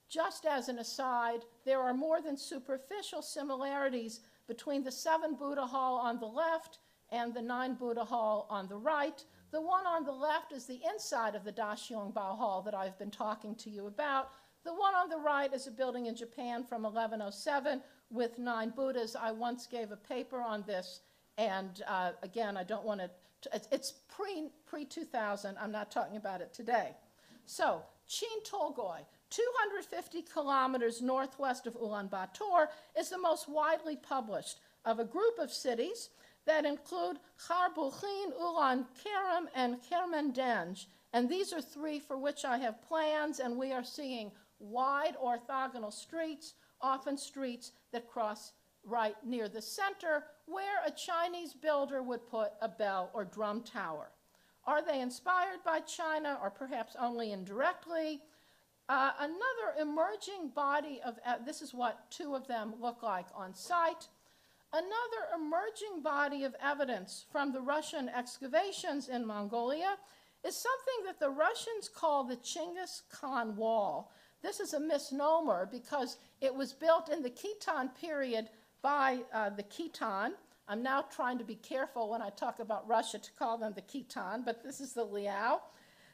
[SPEAKER 2] just as an aside, there are more than superficial similarities between the 7 Buddha Hall on the left and the 9 Buddha Hall on the right. The one on the left is the inside of the Daxiong Bao Hall that I've been talking to you about. The one on the right is a building in Japan from 1107 with 9 Buddhas. I once gave a paper on this, and again, I don't want to, it's pre-2000. I'm not talking about it today. So, Qin-Tolgoi, 250 kilometers northwest of Ulaanbaatar, is the most widely published of a group of cities that include Kharbukhin, Ulan-Kerem, and Kermendenj. And these are 3 for which I have plans, and we are seeing wide orthogonal streets, often streets that cross right near the center, where a Chinese builder would put a bell or drum tower. Are they inspired by China, or perhaps only indirectly? Another emerging body of, this is what two of them look like on site. Another emerging body of evidence from the Russian excavations in Mongolia is something that the Russians call the Chinggis Khan Wall. This is a misnomer because it was built in the Khitan period by the Khitan. I'm now trying to be careful when I talk about Russia to call them the Khitan, but this is the Liao.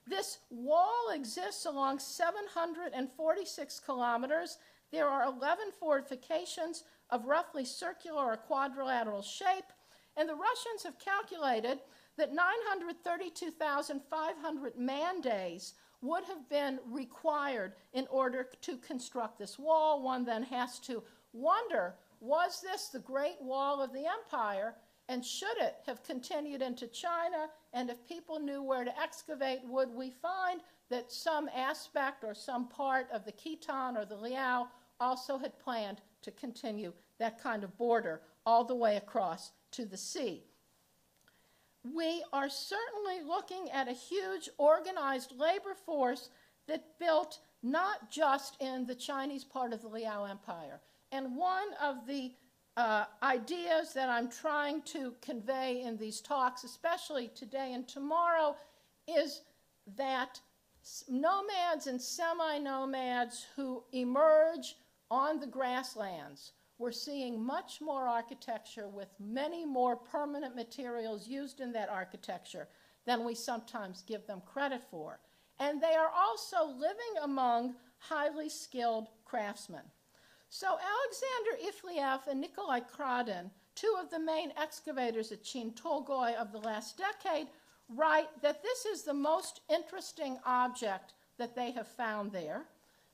[SPEAKER 2] This wall exists along 746 kilometers. There are 11 fortifications of roughly circular or quadrilateral shape, and the Russians have calculated that 932,500 man-days would have been required in order to construct this wall. One then has to wonder, was this the Great Wall of the Empire, and should it have continued into China? And if people knew where to excavate, would we find that some aspect or some part of the Khitan or the Liao also had planned to continue that kind of border all the way across to the sea? We are certainly looking at a huge organized labor force that built not just in the Chinese part of the Liao Empire. And one of the ideas that I'm trying to convey in these talks, especially today and tomorrow, is that nomads and semi-nomads who emerge on the grasslands, we're seeing much more architecture with many more permanent materials used in that architecture than we sometimes give them credit for. And they are also living among highly skilled craftsmen. So Alexander Ifliev and Nikolai Kradin, two of the main excavators at Chin-Tolgoi of the last decade, write that this is the most interesting object that they have found there.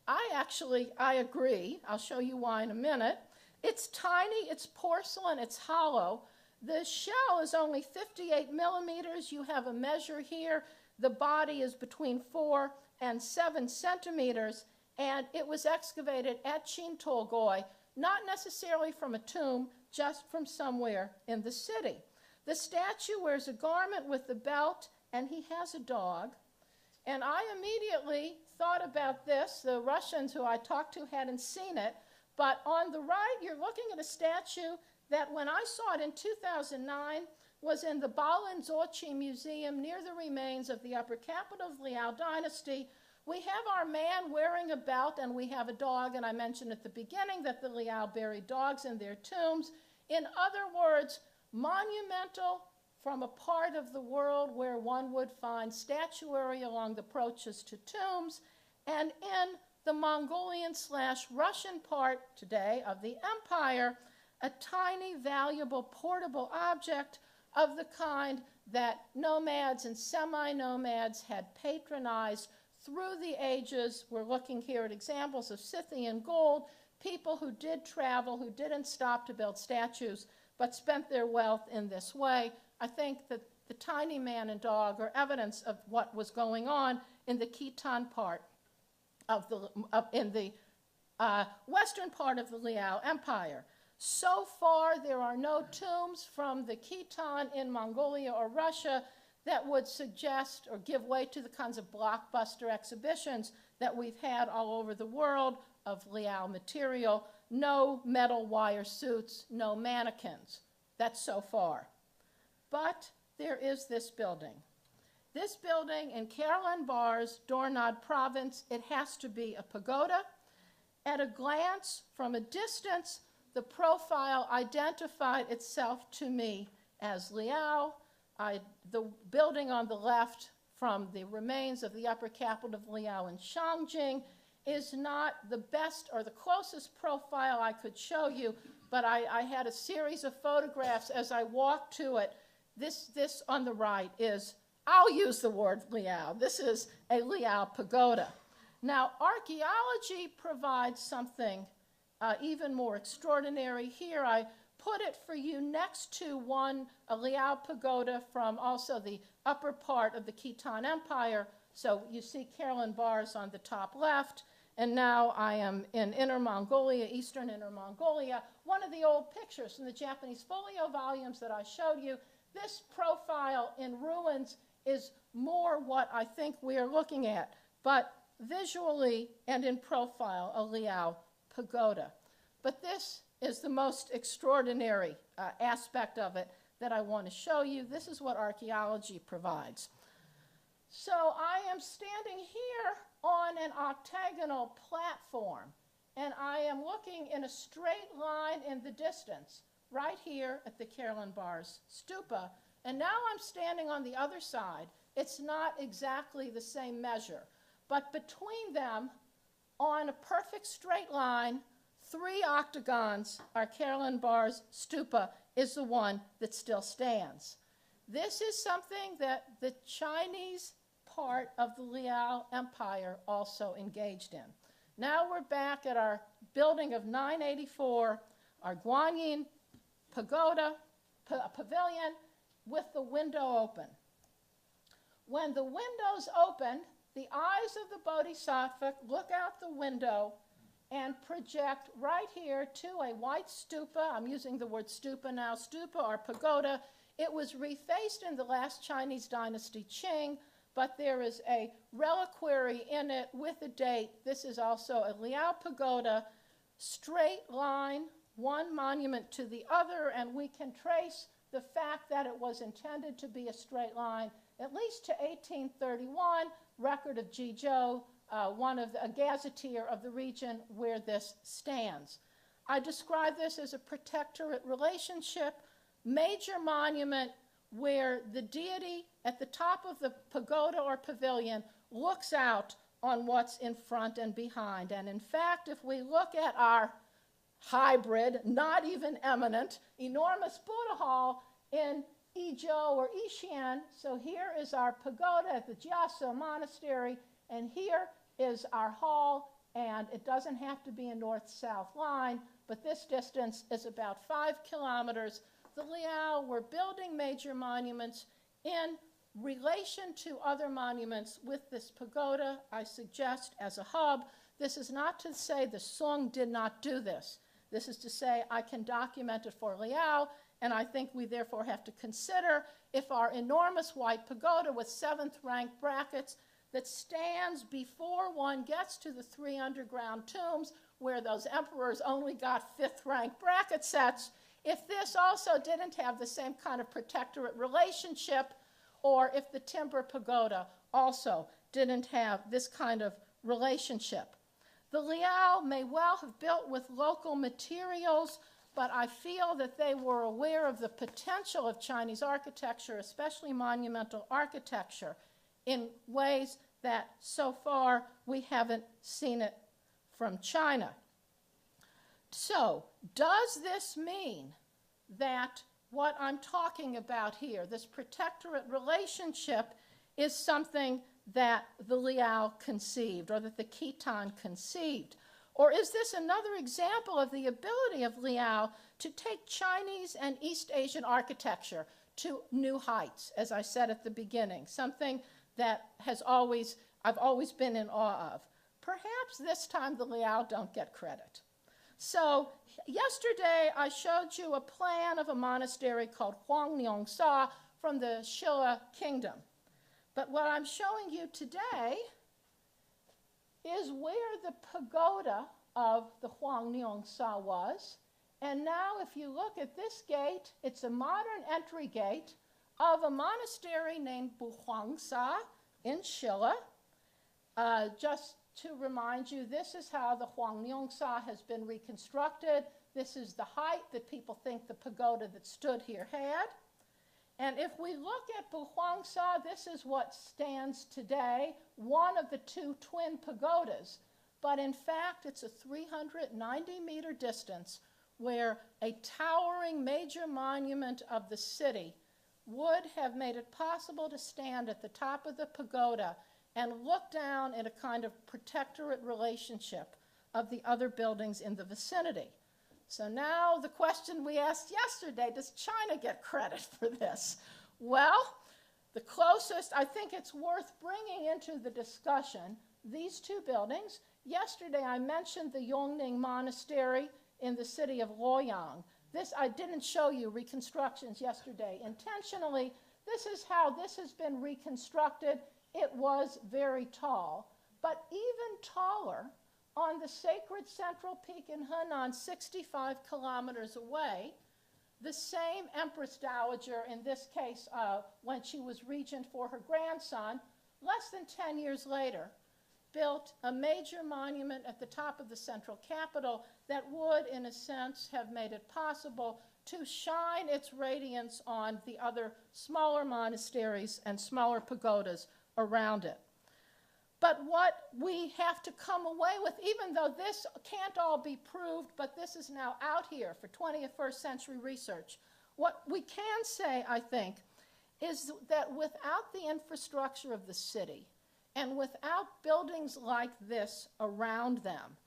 [SPEAKER 2] I agree. I'll show you why in a minute. It's tiny, it's porcelain, it's hollow. The shell is only 58 millimeters. You have a measure here. The body is between 4 and 7 centimeters, and it was excavated at Chin-Tolgoi, not necessarily from a tomb, just from somewhere in the city. The statue wears a garment with a belt, and he has a dog. And I immediately thought about this. The Russians who I talked to hadn't seen it. But on the right, you're looking at a statue that when I saw it in 2009 was in the Balin Zochi Museum near the remains of the upper capital of the Liao dynasty. We have our man wearing a belt, and we have a dog, and I mentioned at the beginning that the Liao buried dogs in their tombs. In other words, monumental from a part of the world where one would find statuary along the approaches to tombs, and in the Mongolian/Russian part today of the empire, a tiny, valuable, portable object of the kind that nomads and semi-nomads had patronized through the ages. We're looking here at examples of Scythian gold, people who did travel, who didn't stop to build statues, but spent their wealth in this way. I think that the tiny man and dog are evidence of what was going on in the Khitan part of the, western part of the Liao Empire. So far, there are no tombs from the Khitan in Mongolia or Russia that would suggest or give way to the kinds of blockbuster exhibitions that we've had all over the world of Liao material. No metal wire suits, no mannequins. That's so far. But there is this building. This building in Karalanbar's Dornod province, it has to be a pagoda. At a glance, from a distance, the profile identified itself to me as Liao. The building on the left from the remains of the upper capital of Liao in Shangjing is not the best or the closest profile I could show you, but I had a series of photographs as I walked to it. This on the right is, I'll use the word Liao. This is a Liao pagoda. Now, archaeology provides something even more extraordinary. Here I put it for you next to a Liao pagoda from also the upper part of the Khitan Empire. So you see Karalanbar's on the top left, and now I am in Inner Mongolia, Eastern Inner Mongolia. One of the old pictures from the Japanese folio volumes that I showed you, this profile in ruins is more what I think we are looking at. But visually and in profile a Liao pagoda. But this is the most extraordinary aspect of it that I want to show you. This is what archaeology provides. So I am standing here on an octagonal platform, and I am looking in a straight line in the distance, right here at the Carolyn Bars Stupa, and now I'm standing on the other side. It's not exactly the same measure, but between them, on a perfect straight line, 3 octagons, our Carolyn Bars Stupa is the one that still stands. This is something that the Chinese part of the Liao Empire also engaged in. Now we're back at our building of 984, our Guanyin pagoda, pavilion, with the window open. When the window's opened, the eyes of the Bodhisattva look out the window and project right here to a white stupa. I'm using the word stupa now, stupa or pagoda. It was refaced in the last Chinese dynasty Qing, but there is a reliquary in it with a date. This is also a Liao pagoda, straight line, one monument to the other, and we can trace the fact that it was intended to be a straight line at least to 1831, record of Jizhou, a gazetteer of the region where this stands. I describe this as a protectorate relationship, major monument where the deity at the top of the pagoda or pavilion looks out on what's in front and behind. And in fact, if we look at our hybrid, not even eminent, enormous Buddha hall in Yizhou or Yixian, so here is our pagoda at the Jiaso Monastery, and here is our hall, and it doesn't have to be a north-south line, but this distance is about 5 kilometers. The Liao were building major monuments in relation to other monuments with this pagoda, I suggest, as a hub. This is not to say the Song did not do this. This is to say I can document it for Liao, and I think we therefore have to consider if our enormous white pagoda with 7th rank brackets that stands before one gets to the 3 underground tombs where those emperors only got 5th rank bracket sets, if this also didn't have the same kind of protectorate relationship, or if the timber pagoda also didn't have this kind of relationship. The Liao may well have built with local materials, but I feel that they were aware of the potential of Chinese architecture, especially monumental architecture, in ways that so far we haven't seen it from China. So, does this mean that what I'm talking about here, this protectorate relationship, is something that the Liao conceived or that the Khitan conceived? Or is this another example of the ability of Liao to take Chinese and East Asian architecture to new heights, as I said at the beginning, something that I've always been in awe of? Perhaps this time the Liao don't get credit. So yesterday I showed you a plan of a monastery called Huangnyongsha from the Shilla Kingdom. But what I'm showing you today is where the pagoda of the Huangnyongsha was. And now if you look at this gate, it's a modern entry gate of a monastery named Buhuangsha in Shilla. Just to remind you, this is how the Huangnyongsha has been reconstructed. This is the height that people think the pagoda that stood here had. And if we look at Buhuangsha, this is what stands today, one of the 2 twin pagodas. But in fact, it's a 390-meter distance where a towering major monument of the city would have made it possible to stand at the top of the pagoda and look down in a kind of protectorate relationship of the other buildings in the vicinity. So now the question we asked yesterday, does China get credit for this? Well, the closest, I think it's worth bringing into the discussion these 2 buildings. Yesterday I mentioned the Yongning Monastery in the city of Luoyang. This, I didn't show you reconstructions yesterday intentionally. This is how this has been reconstructed. It was very tall, But even taller, on the sacred central peak in Henan, 65 kilometers away, the same Empress Dowager, in this case when she was regent for her grandson, less than 10 years later, built a major monument at the top of the central capital that would, in a sense, have made it possible to shine its radiance on the other smaller monasteries and smaller pagodas around it. But what we have to come away with, even though this can't all be proved, but this is now out here for 21st century research, what we can say, I think, is that without the infrastructure of the city and without buildings like this around them,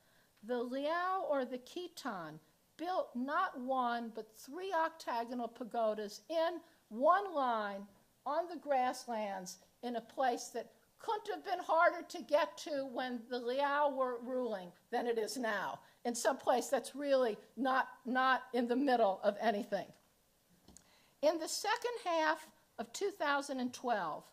[SPEAKER 2] the Liao or the Khitan built not one but 3 octagonal pagodas in one line on the grasslands in a place that couldn't have been harder to get to when the Liao were ruling than it is now, in some place that's really not in the middle of anything. In the second half of 2012,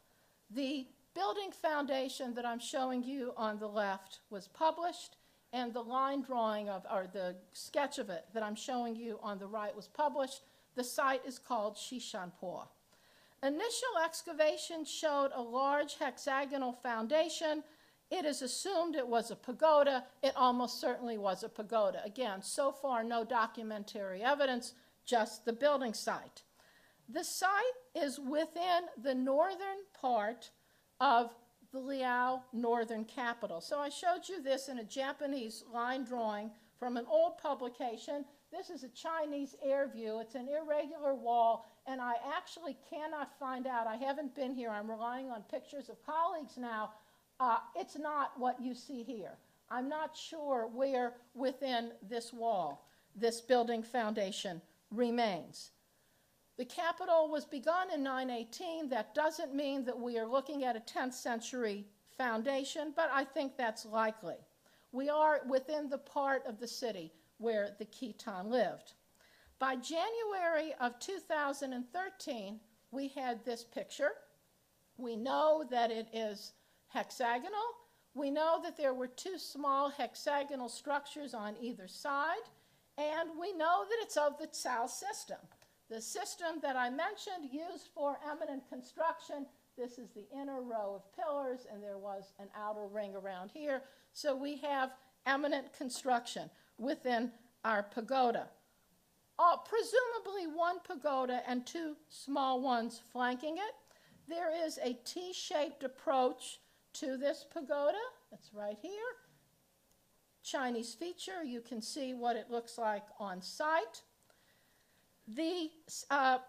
[SPEAKER 2] the building foundation that I'm showing you on the left was published, and the line drawing of, or the sketch of it that I'm showing you on the right was published. The site is called Shishanpo. Initial excavation showed a large hexagonal foundation. It is assumed it was a pagoda. It almost certainly was a pagoda. Again, so far no documentary evidence, just the building site. The site is within the northern part of the Liao northern capital. So I showed you this in a Japanese line drawing from an old publication. This is a Chinese air view. It's an irregular wall, and I actually cannot find out. I haven't been here. I'm relying on pictures of colleagues now. It's not what you see here. I'm not sure where within this wall this building foundation remains. The capital was begun in 918. That doesn't mean that we are looking at a 10th century foundation, but I think that's likely. We are within the part of the city where the Khitan lived. By January of 2013, we had this picture. We know that it is hexagonal. We know that there were 2 small hexagonal structures on either side, and we know that it's of the Cao system. The system that I mentioned used for eminent construction. This is the inner row of pillars, and there was an outer ring around here. So we have eminent construction within our pagoda. Presumably 1 pagoda and 2 small ones flanking it. There is a T-shaped approach to this pagoda. That's right here. Chinese feature. You can see what it looks like on site. The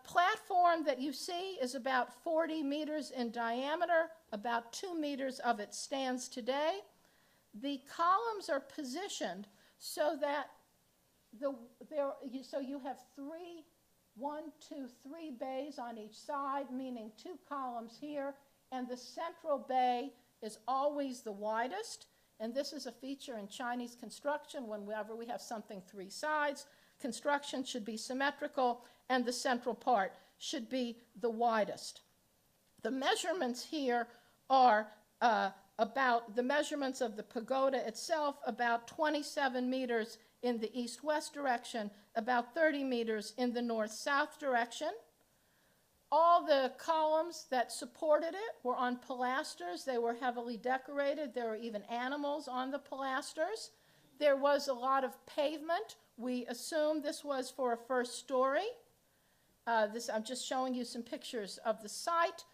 [SPEAKER 2] platform that you see is about 40 meters in diameter. About 2 meters of it stands today. The columns are positioned so that so you have 3 bays on each side, meaning 2 columns here, and the central bay is always the widest. And this is a feature in Chinese construction. Whenever we have something 3 sides, construction should be symmetrical, and the central part should be the widest. The measurements here are about the measurements of the pagoda itself, about 27 meters in the east-west direction, about 30 meters in the north-south direction. All the columns that supported it were on pilasters. They were heavily decorated. There were even animals on the pilasters. There was a lot of pavement. We assume this was for a first story. I'm just showing you some pictures of the site.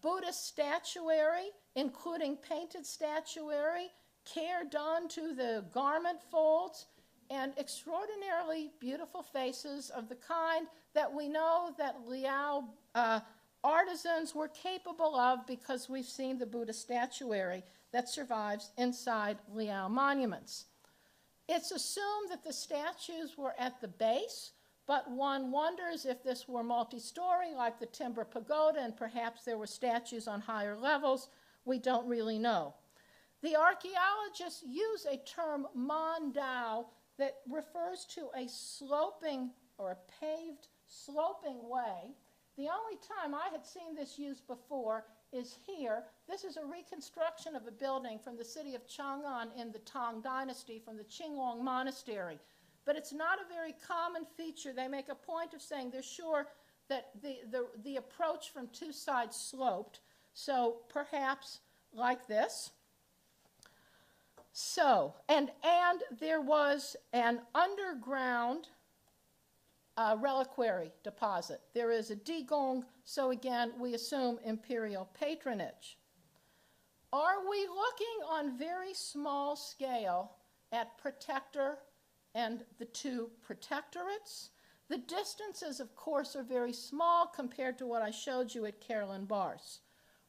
[SPEAKER 2] Buddhist statuary, including painted statuary, care done to the garment folds, and extraordinarily beautiful faces of the kind that we know that Liao artisans were capable of, because we've seen the Buddhist statuary that survives inside Liao monuments. It's assumed that the statues were at the base, but one wonders if this were multi-story like the timber pagoda, and perhaps there were statues on higher levels. We don't really know. The archaeologists use a term mandao that refers to a sloping or a paved sloping way. The only time I had seen this used before is here. This is a reconstruction of a building from the city of Chang'an in the Tang Dynasty from the Qinglong Monastery. But it's not a very common feature. They make a point of saying they're sure that the approach from two sides sloped. So perhaps like this. So, and there was an underground reliquary deposit. There is a digong, so again, we assume imperial patronage. Are we looking on very small scale at protector and the two protectorates? The distances, of course, are very small compared to what I showed you at Carolyn Bars.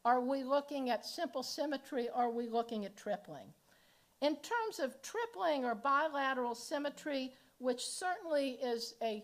[SPEAKER 2] Are we looking at simple symmetry? Are we looking at tripling? In terms of tripling or bilateral symmetry, which certainly is a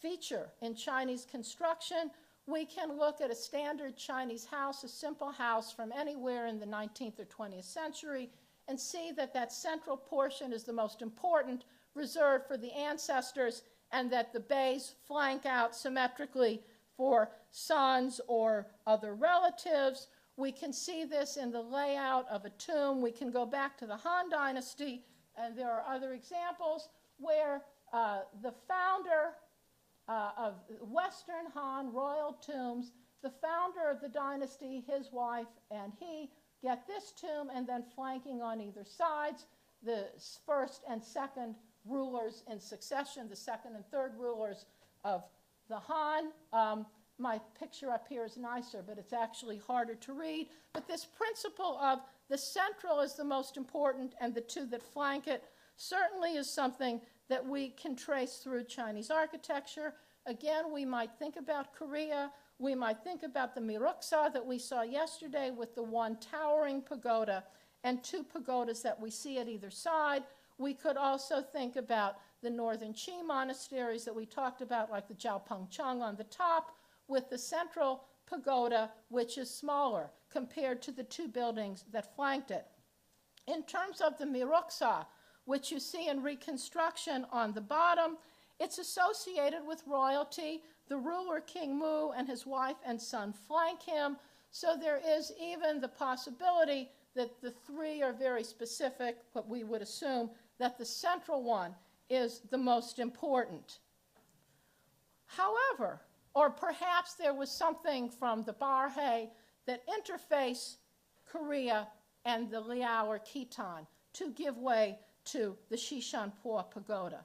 [SPEAKER 2] feature in Chinese construction, we can look at a standard Chinese house, a simple house from anywhere in the 19th or 20th century, and see that that central portion is the most important, reserved for the ancestors, and that the bays flank out symmetrically for sons or other relatives. We can see this in the layout of a tomb. We can go back to the Han Dynasty, and there are other examples where the founder of Western Han royal tombs, the founder of the dynasty, his wife, and he get this tomb, and then flanking on either sides, the first and second rulers in succession, the second and third rulers of the Han. My picture up here is nicer, but it's actually harder to read. But this principle of the central is the most important and the two that flank it certainly is something that we can trace through Chinese architecture. Again, we might think about Korea. We might think about the Miruksa that we saw yesterday with the one towering pagoda and two pagodas that we see at either side. We could also think about the northern Qi monasteries that we talked about, like the Jiaopengcheng on the top, with the central pagoda, which is smaller compared to the two buildings that flanked it. In terms of the Miruksa, which you see in reconstruction on the bottom, it's associated with royalty. The ruler, King Mu, and his wife and son flank him. So there is even the possibility that the three are very specific, but we would assume that the central one is the most important. However, or perhaps there was something from the Barhe that interface Korea and the Liao or Khitan to give way to the Shishanpo pagoda.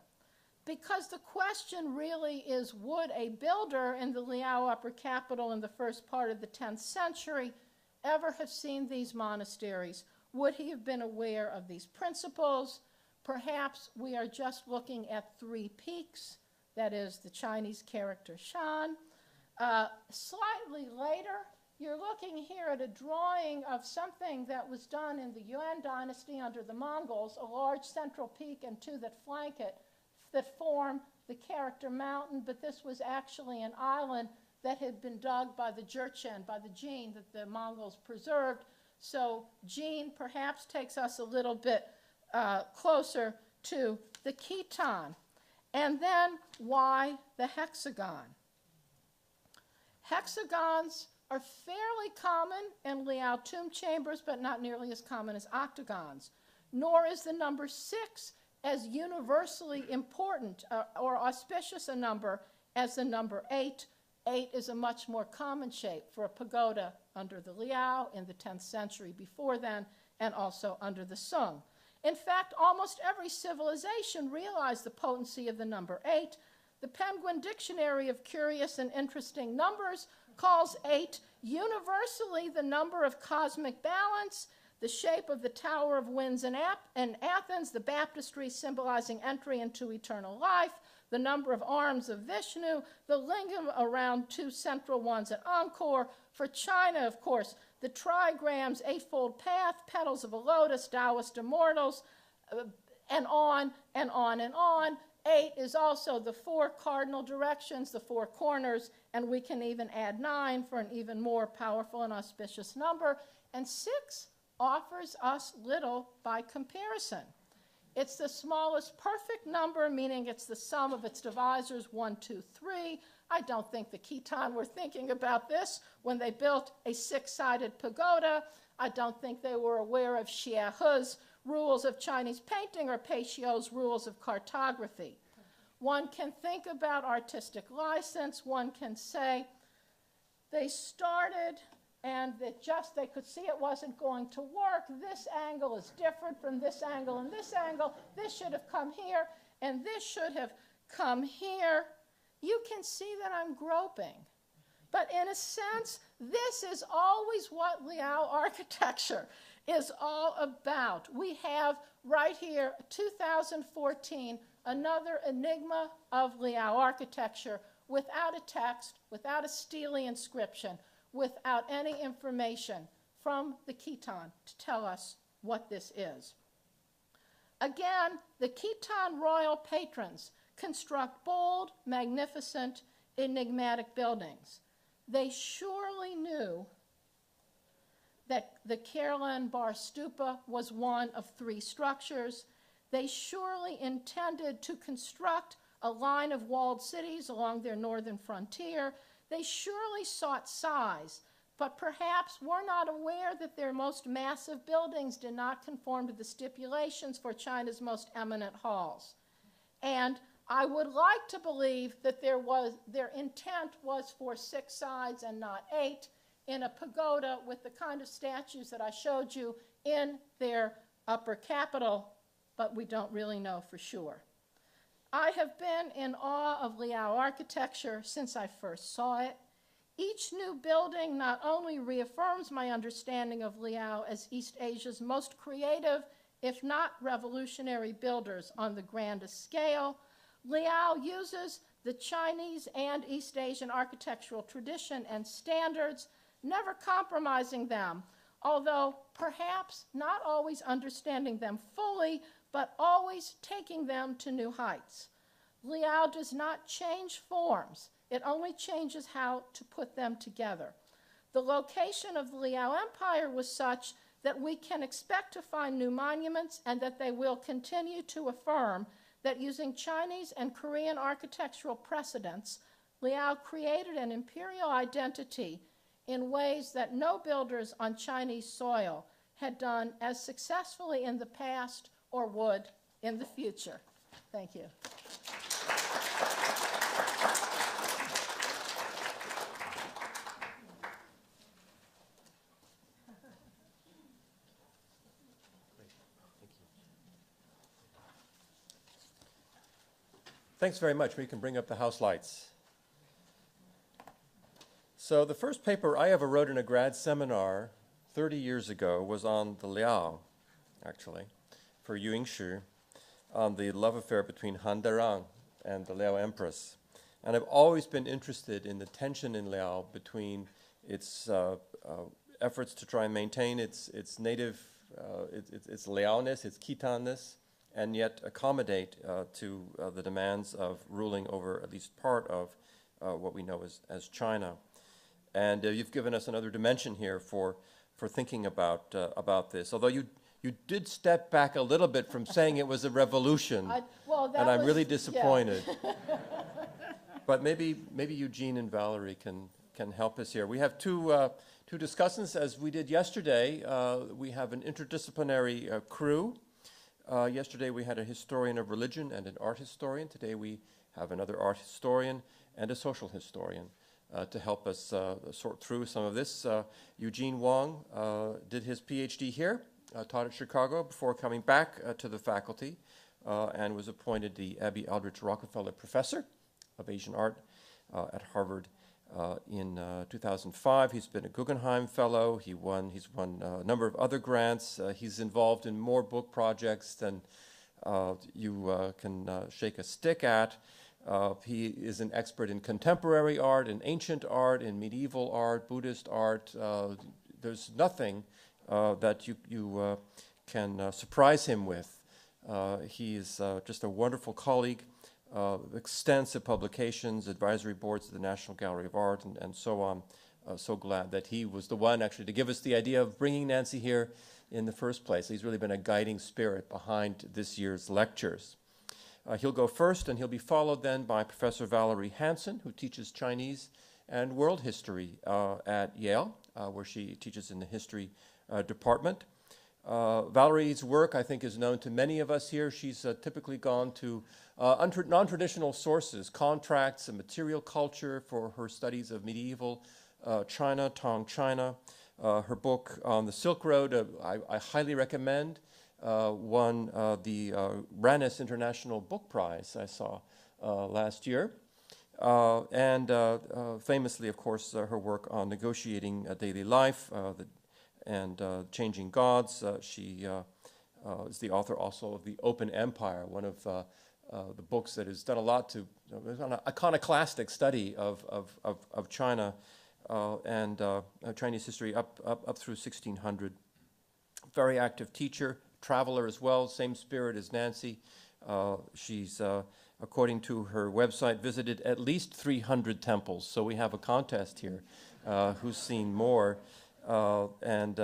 [SPEAKER 2] Because the question really is, would a builder in the Liao Upper Capital in the first part of the 10th century ever have seen these monasteries? Would he have been aware of these principles? Perhaps we are just looking at three peaks, that is the Chinese character Shan. Slightly later, you're looking here at a drawing of something that was done in the Yuan dynasty under the Mongols, a large central peak and two that flank it, that form the character mountain, but this was actually an island that had been dug by the Jurchen, by the Jin that the Mongols preserved. So Jin perhaps takes us a little bit closer to the Khitan. And then why the hexagon? Hexagons are fairly common in Liao tomb chambers, but not nearly as common as octagons. Nor is the number 6 as universally important or auspicious a number as the number 8. 8 is a much more common shape for a pagoda under the Liao in the 10th century before then, and also under the Sung. In fact, almost every civilization realized the potency of the number 8. The Penguin Dictionary of Curious and Interesting Numbers calls 8 universally the number of cosmic balance, the shape of the Tower of Winds in Athens, the baptistry symbolizing entry into eternal life, the number of arms of Vishnu, the lingam around two central ones at Angkor. For China, of course, the trigrams, eightfold path, petals of a lotus, Taoist immortals, and on and on and on. 8 is also the 4 cardinal directions, the 4 corners, and we can even add 9 for an even more powerful and auspicious number. And 6 offers us little by comparison. It's the smallest perfect number, meaning it's the sum of its divisors 1, 2, 3, I don't think the Khitan were thinking about this when they built a six-sided pagoda. I don't think they were aware of Xie He's rules of Chinese painting or Peixiu's rules of cartography. One can think about artistic license. One can say they started and that just they could see it wasn't going to work. This angle is different from this angle and this angle. This should have come here and this should have come here. You can see that I'm groping. But in a sense, this is always what Liao architecture is all about. We have right here, 2014, another enigma of Liao architecture without a text, without a stele inscription, without any information from the Khitan to tell us what this is. Again, the Khitan royal patrons construct bold, magnificent, enigmatic buildings. They surely knew that the Kherlen Bar Stupa was one of three structures. They surely intended to construct a line of walled cities along their northern frontier. They surely sought size, but perhaps were not aware that their most massive buildings did not conform to the stipulations for China's most eminent halls. And I would like to believe that their intent was for 6 sides and not 8 in a pagoda with the kind of statues that I showed you in their upper capital, but we don't really know for sure. I have been in awe of Liao architecture since I first saw it. Each new building not only reaffirms my understanding of Liao as East Asia's most creative, if not revolutionary builders on the grandest scale, Liao uses the Chinese and East Asian architectural tradition and standards, never compromising them, although perhaps not always understanding them fully, but always taking them to new heights. Liao does not change forms. It only changes how to put them together. The location of the Liao Empire was such that we can expect to find new monuments and that they will continue to affirm that using Chinese and Korean architectural precedents, Liao created an imperial identity in ways that no builders on Chinese soil had done as successfully in the past or would in the future. Thank you.
[SPEAKER 1] Thanks very much. We can bring up the house lights. So the first paper I ever wrote in a grad seminar 30 years ago was on the Liao, actually, for Yu Yingshi, on the love affair between Han Derang and the Liao Empress. And I've always been interested in the tension in Liao between its efforts to try and maintain its native, its Liao-ness, its Khitan-ness, and yet accommodate to the demands of ruling over at least part of what we know as China. And you've given us another dimension here for thinking about this. Although you did step back a little bit from saying it was a revolution, and I'm really disappointed. Yeah. But maybe Eugene and Valerie can help us here. We have two discussants, as we did yesterday. We have an interdisciplinary crew. Yesterday we had a historian of religion and an art historian. Today we have another art historian and a social historian to help us sort through some of this. Eugene Wong did his PhD here, taught at Chicago before coming back to the faculty, and was appointed the Abby Aldrich Rockefeller Professor of Asian Art at Harvard in 2005. He's been a Guggenheim Fellow. He's won a number of other grants. He's involved in more book projects than you can shake a stick at. He is an expert in contemporary art, in ancient art, in medieval art, Buddhist art. There's nothing that you can surprise him with. He is just a wonderful colleague. Extensive publications, advisory boards at the National Gallery of Art, and so on. So glad that he was the one actually to give us the idea of bringing Nancy here in the first place. He's really been a guiding spirit behind this year's lectures. He'll go first, and he'll be followed then by Professor Valerie Hansen, who teaches Chinese and world history at Yale, where she teaches in the history department. Valerie's work, I think, is known to many of us here. She's typically gone to non-traditional sources, contracts and material culture for her studies of medieval China, Tang China. Her book on the Silk Road, I highly recommend, won the Rannis International Book Prize I saw last year. And famously, of course, her work on negotiating daily life and changing gods. She is the author also of The Open Empire, one of the books that has done a lot to an iconoclastic study of China and Chinese history up through 1600. Very active teacher, traveler as well, same spirit as Nancy. She's, according to her website, visited at least 300 temples. So we have a contest here, who's seen more. And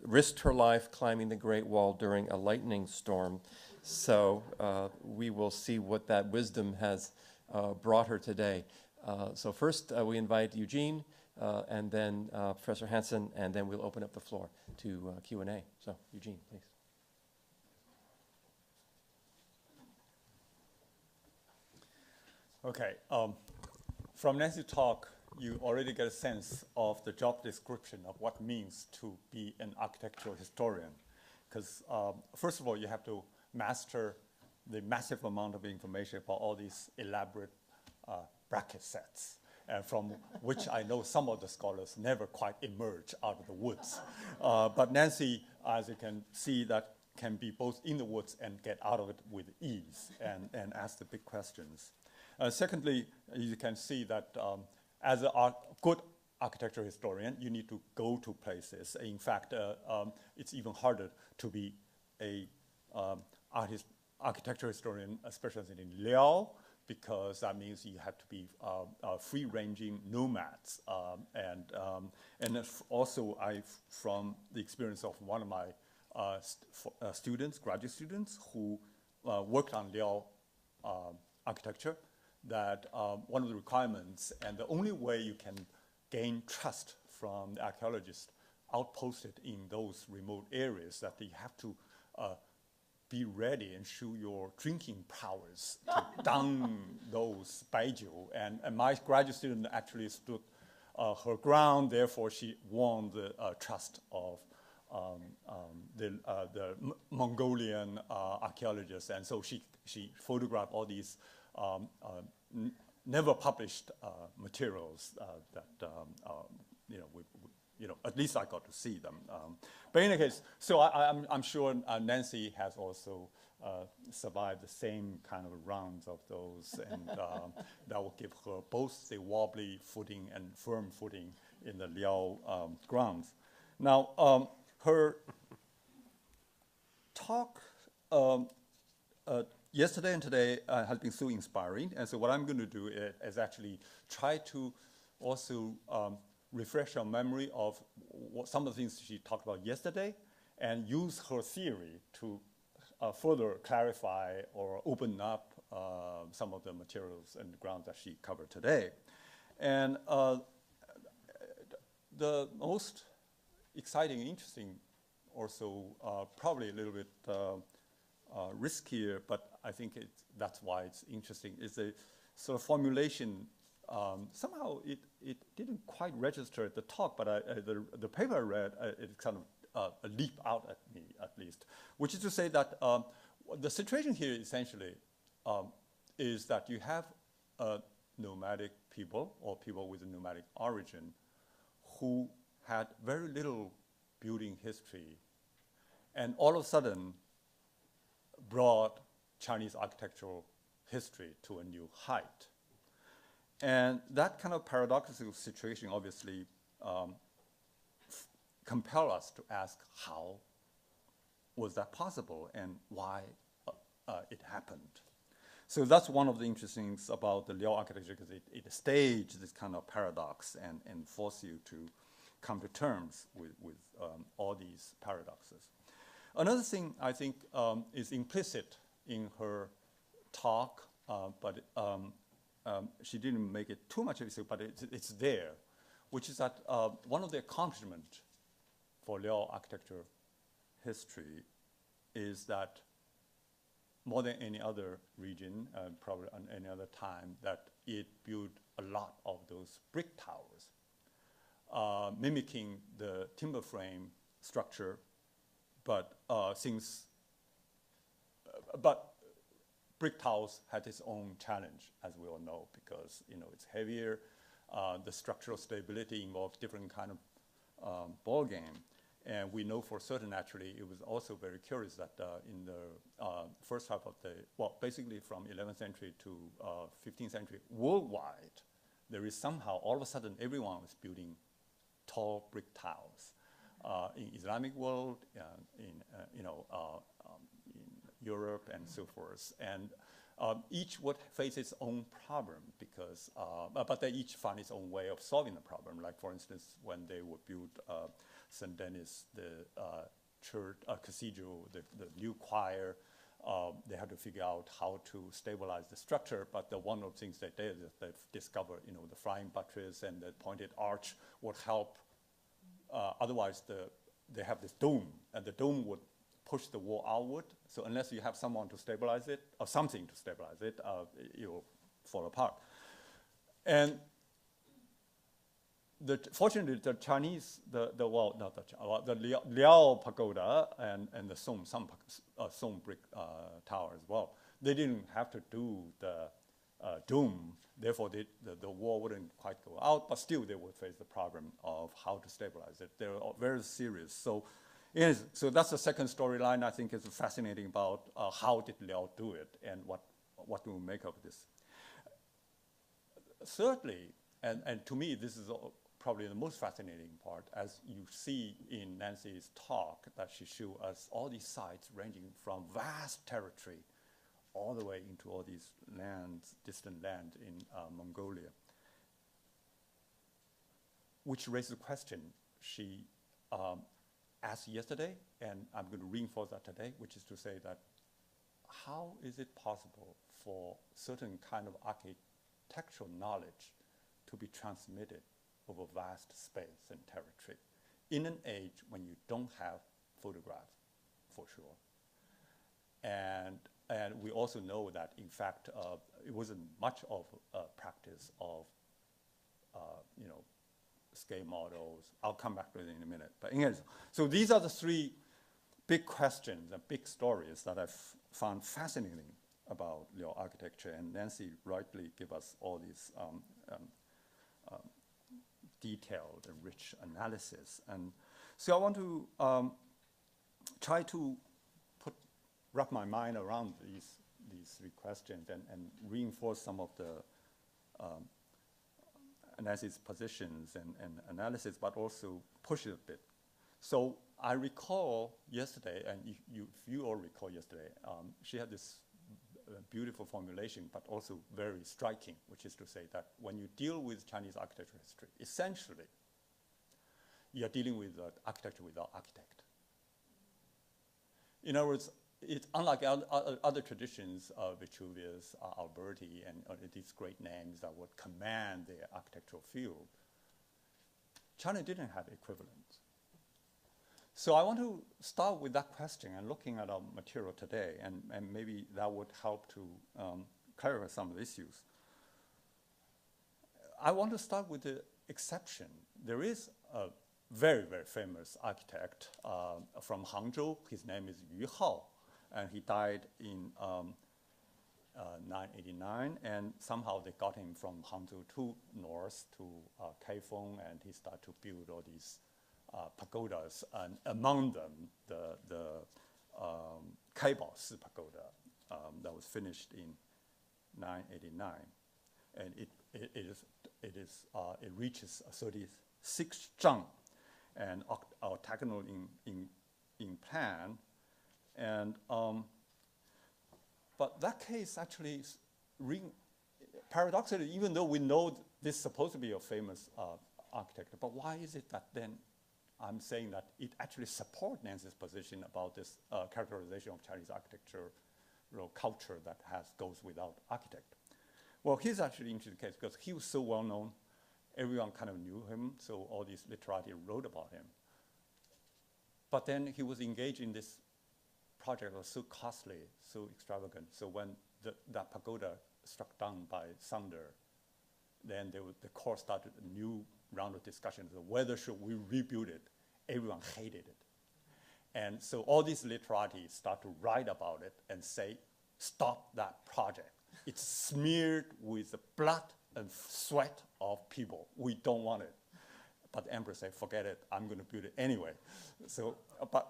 [SPEAKER 1] risked her life climbing the Great Wall during a lightning storm. So we will see what that wisdom has brought her today. So first we invite Eugene, and then Professor Hansen, and then we'll open up the floor to Q&A. So Eugene, please.
[SPEAKER 3] Okay. From Nancy's talk, you already get a sense of the job description of what it means to be an architectural historian. Because first of all, you have to master the massive amount of information about all these elaborate bracket sets, from which I know some of the scholars never quite emerge out of the woods. But Nancy, as you can see, that can be both in the woods and get out of it with ease and ask the big questions. Secondly, you can see that as a good architectural historian, you need to go to places. In fact, it's even harder to be a architectural historian, especially in Liao, because that means you have to be free-ranging nomads. And also, from the experience of one of my students, graduate students, who worked on Liao architecture, that one of the requirements and the only way you can gain trust from the archaeologists outposted in those remote areas that you have to be ready and show your drinking prowess to down those baijiu. And my graduate student actually stood her ground, therefore she won the trust of the Mongolian archaeologists. And so she photographed all these never published materials that at least I got to see them. But in any case, so I'm sure Nancy has also survived the same kind of rounds of those, and that will give her both the wobbly footing and firm footing in the Liao grounds. Now, her talk yesterday and today has been so inspiring, and so what I'm going to do is actually try to also refresh our memory of some of the things she talked about yesterday and use her theory to further clarify or open up some of the materials and grounds that she covered today. And the most exciting and interesting, also probably a little bit riskier, but I think that's why it's interesting, is a sort of formulation. Somehow it didn't quite register at the talk, but the paper I read, it kind of leaped out at me, at least, which is to say that the situation here essentially is that you have nomadic people or people with a nomadic origin who had very little building history, and all of a sudden brought Chinese architectural history to a new height. And that kind of paradoxical situation obviously compel us to ask how was that possible and why it happened. So that's one of the interesting things about the Liao architecture, because it staged this kind of paradox and force you to come to terms with all these paradoxes. Another thing I think is implicit in her talk, but she didn't make it too much of a, but it's there, which is that one of the accomplishments for Liao architecture history is that more than any other region, probably on any other time, that it built a lot of those brick towers, mimicking the timber frame structure, but but brick towers had its own challenge, as we all know, because it's heavier. The structural stability involves different kind of ball game. And we know for certain, actually, it was also very curious that in the first half of basically from 11th century to 15th century, worldwide, there is somehow, all of a sudden, everyone was building tall brick towers. In Islamic world, in Europe, and so forth. And each would face its own problem because, but they each found its own way of solving the problem. Like, for instance, when they would build St. Denis, the church, cathedral, the new choir, they had to figure out how to stabilize the structure. But one of the things they did is they discovered, the flying buttress and the pointed arch would help. Otherwise, they have this dome, and the dome would push the wall outward. So unless you have someone to stabilize it, or something to stabilize it, it will fall apart. And fortunately, the Chinese, the Liao pagoda and the Song brick tower as well, they didn't have to do the dome. Therefore, the wall wouldn't quite go out, but still they would face the problem of how to stabilize it. They're very serious. So that's the second storyline I think is fascinating about how did Liao do it and what do we make of this. Thirdly, and to me this is probably the most fascinating part, as you see in Nancy's talk, that she showed us all these sites ranging from vast territory all the way into all these lands, distant lands in Mongolia, which raises a question she asked yesterday, and I'm going to reinforce that today, which is to say that how is it possible for certain kind of architectural knowledge to be transmitted over vast space and territory in an age when you don't have photographs, for sure. And we also know that, in fact, it wasn't much of a practice of, scale models. I'll come back to it in a minute. But anyways, so these are the three big questions and big stories that I've found fascinating about Liao architecture. And Nancy rightly gave us all these detailed and rich analysis. And so I want to try to wrap my mind around these three questions and reinforce some of the analysis positions and analysis, but also push it a bit. So I recall yesterday, and if you all recall yesterday, she had this beautiful formulation, but also very striking, which is to say that when you deal with Chinese architecture history, essentially, you're dealing with architecture without architect. In other words, it's unlike other traditions, Vitruvius, Alberti, and these great names that would command their architectural field. China didn't have equivalents. So I want to start with that question and looking at our material today, and maybe that would help to clarify some of the issues. I want to start with the exception. There is a very, very famous architect from Hangzhou. His name is Yu Hao, and he died in 989, and somehow they got him from Hangzhou to north to Kaifeng, and he started to build all these pagodas, and among them the Kaibao Si pagoda that was finished in 989, and it reaches 36 zhang and octagonal in plan, and but that case actually paradoxically, even though we know this is supposed to be a famous architect, but why is it that then I'm saying that it actually supports Nancy's position about this characterization of Chinese architecture culture that goes without architect. Well, he's actually an interesting case because he was so well known. Everyone kind of knew him, so all these literati wrote about him. But then he was engaged in this project that was so costly, so extravagant. So when that pagoda struck down by thunder, then the court started a new round of discussions of whether should we rebuild it. Everyone hated it. And so all these literati start to write about it and say, stop that project. It's smeared with the blood and sweat of people. We don't want it. But the emperor said, forget it, I'm going to build it anyway. So,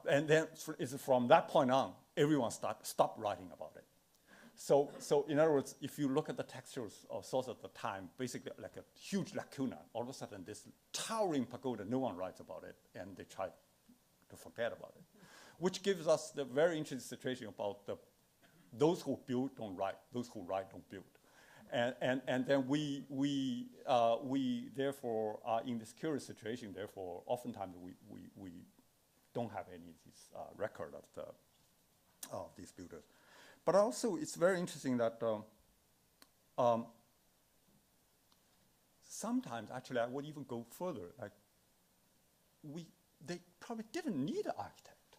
[SPEAKER 3] and then it's from that point on, everyone stopped writing about it. So in other words, if you look at the textual source at the time, basically like a huge lacuna, all of a sudden this towering pagoda, no one writes about it, and they try to forget about it. Which gives us the very interesting situation about those who build don't write, those who write don't build. And then we therefore are in this curious situation. Therefore, oftentimes we don't have any of this record of these builders. But also, it's very interesting that sometimes, actually, I would even go further. Like, they probably didn't need an architect.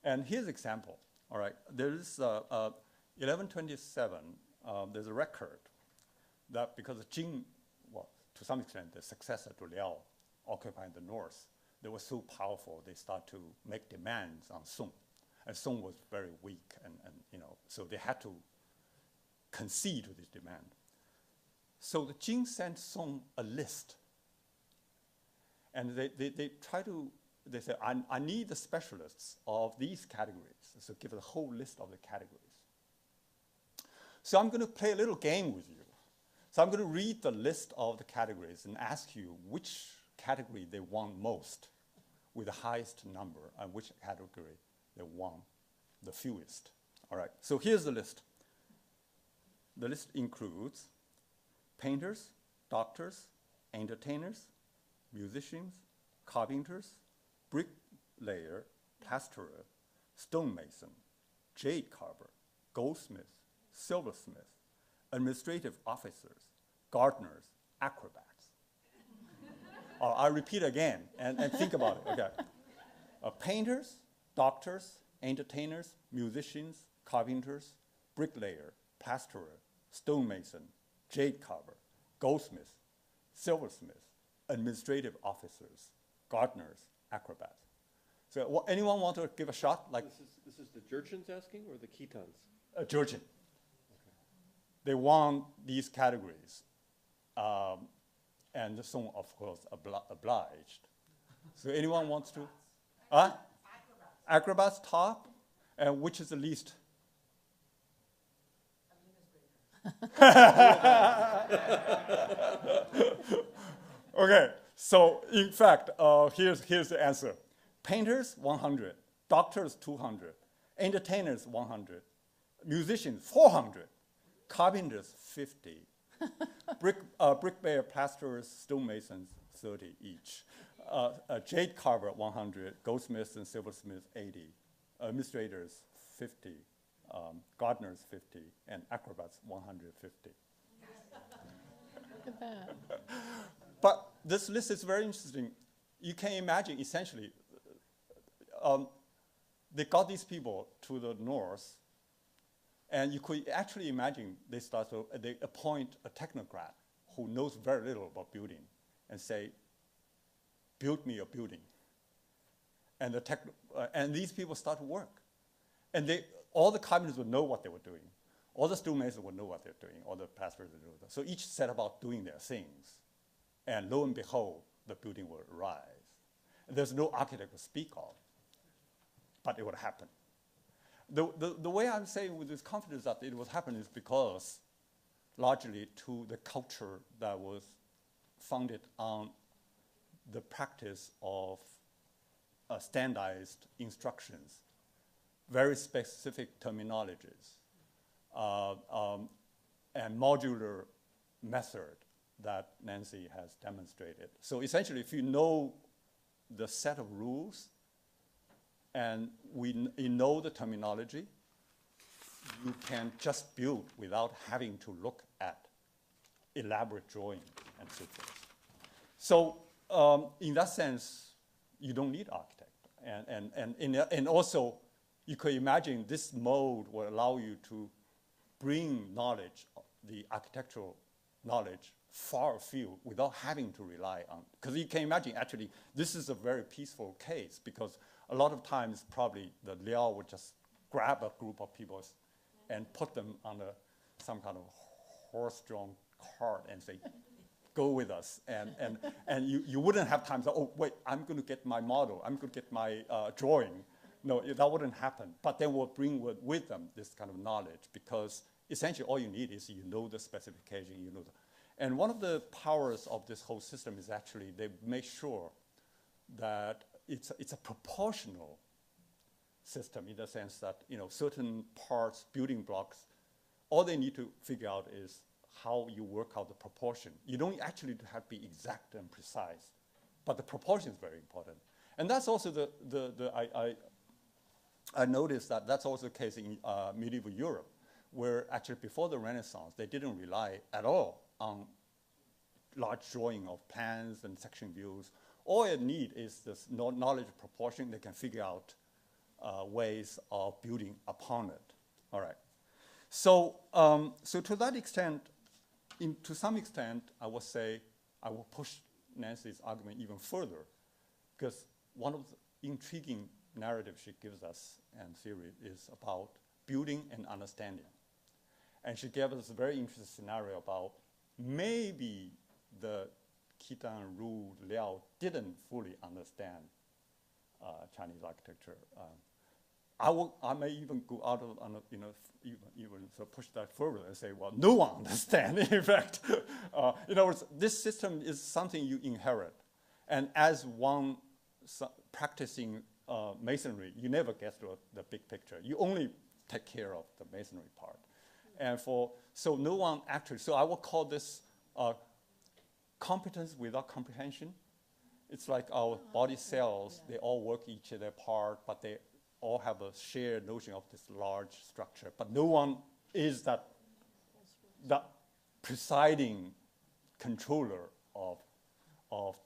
[SPEAKER 3] And here's an example. All right, there is 1127. There's a record that because Jing, well, to some extent, the successor to Liao, occupying the north, they were so powerful, they start to make demands on Song. And Song was very weak, and so they had to concede to this demand. So the Jing sent Song a list. And they try to, they say, I need the specialists of these categories. So give a whole list of the categories. So I'm going to play a little game with you. So I'm going to read the list of the categories and ask you which category they want most with the highest number and which category they want the fewest. All right, so here's the list. The list includes painters, doctors, entertainers, musicians, carpenters, bricklayer, plasterer, stonemason, jade carver, goldsmith, silversmith, administrative officers, gardeners, acrobats. I'll repeat again and think about it. Okay. Painters, doctors, entertainers, musicians, carpenters, bricklayer, plasterer, stonemason, jade carver, goldsmith, silversmith, administrative officers, gardeners, acrobats. So anyone want to give a shot? Like
[SPEAKER 4] this is the Jurchens asking or the Khitans?
[SPEAKER 3] Jurchen. Okay. They want these categories. And the Song, of course, obliged. So anyone wants to? Acrobats top. And which is the least? Okay, so in fact, here's the answer. Painters, 100. Doctors, 200. Entertainers, 100. Musicians, 400. Carpenters, 50. Bricklayer, plasterers, stonemasons, 30 each. Jade carver, 100. Goldsmiths and silversmiths, 80. Administrators, 50. Gardeners, 50. And acrobats, 150.
[SPEAKER 2] Look at that.
[SPEAKER 3] But this list is very interesting. You can imagine, essentially, they got these people to the north, and you could actually imagine they appoint a technocrat who knows very little about building and say, build me a building. And, and these people start to work. And all the carpenters would know what they were doing. All the stonemasons would know what they're doing. All the plasterers would know that. So each set about doing their things. And lo and behold, the building will rise. And there's no architect to speak of, but it would happen. The way I'm saying with this confidence that it would happen is because largely to the culture that was founded on the practice of standardized instructions, very specific terminologies, and modular method that Nancy has demonstrated. So essentially, if you know the set of rules and you know the terminology, you can just build without having to look at elaborate drawing and so forth. So in that sense, you don't need architect. And also, you could imagine this mode will allow you to bring knowledge, the architectural knowledge, far afield without having to rely on. Because you can imagine, actually, this is a very peaceful case because a lot of times probably the Liao would just grab a group of people and put them on some kind of horse-drawn cart and say, go with us. And you wouldn't have time to say, oh, wait, I'm going to get my model. I'm going to get my drawing. No, that wouldn't happen. But they will bring with them this kind of knowledge because essentially all you need is you know the specification, you know. And one of the powers of this whole system is actually they make sure that it's a proportional system in the sense that, you know, certain parts, building blocks, all they need to figure out is how you work out the proportion. You don't actually have to be exact and precise, but the proportion is very important. And that's also I noticed that that's also the case in medieval Europe, where actually before the Renaissance, they didn't rely at all on large drawing of plans and section views. All you need is this knowledge of proportion. They can figure out ways of building upon it. All right. So, so to that extent, to some extent, I would say I will push Nancy's argument even further, because one of the intriguing narratives she gives us and theory is about building and understanding. And she gave us a very interesting scenario about maybe the Khitan, Ru, Liao didn't fully understand Chinese architecture. I may even go out of, even so push that further and say, well, no one understands, in fact. In other words, this system is something you inherit. And as one practicing masonry, you never get to the big picture. You only take care of the masonry part. And so no one actually, so I will call this competence without comprehension. It's like our body cells, they all work each other part, but they all have a shared notion of this large structure. But no one is that presiding controller of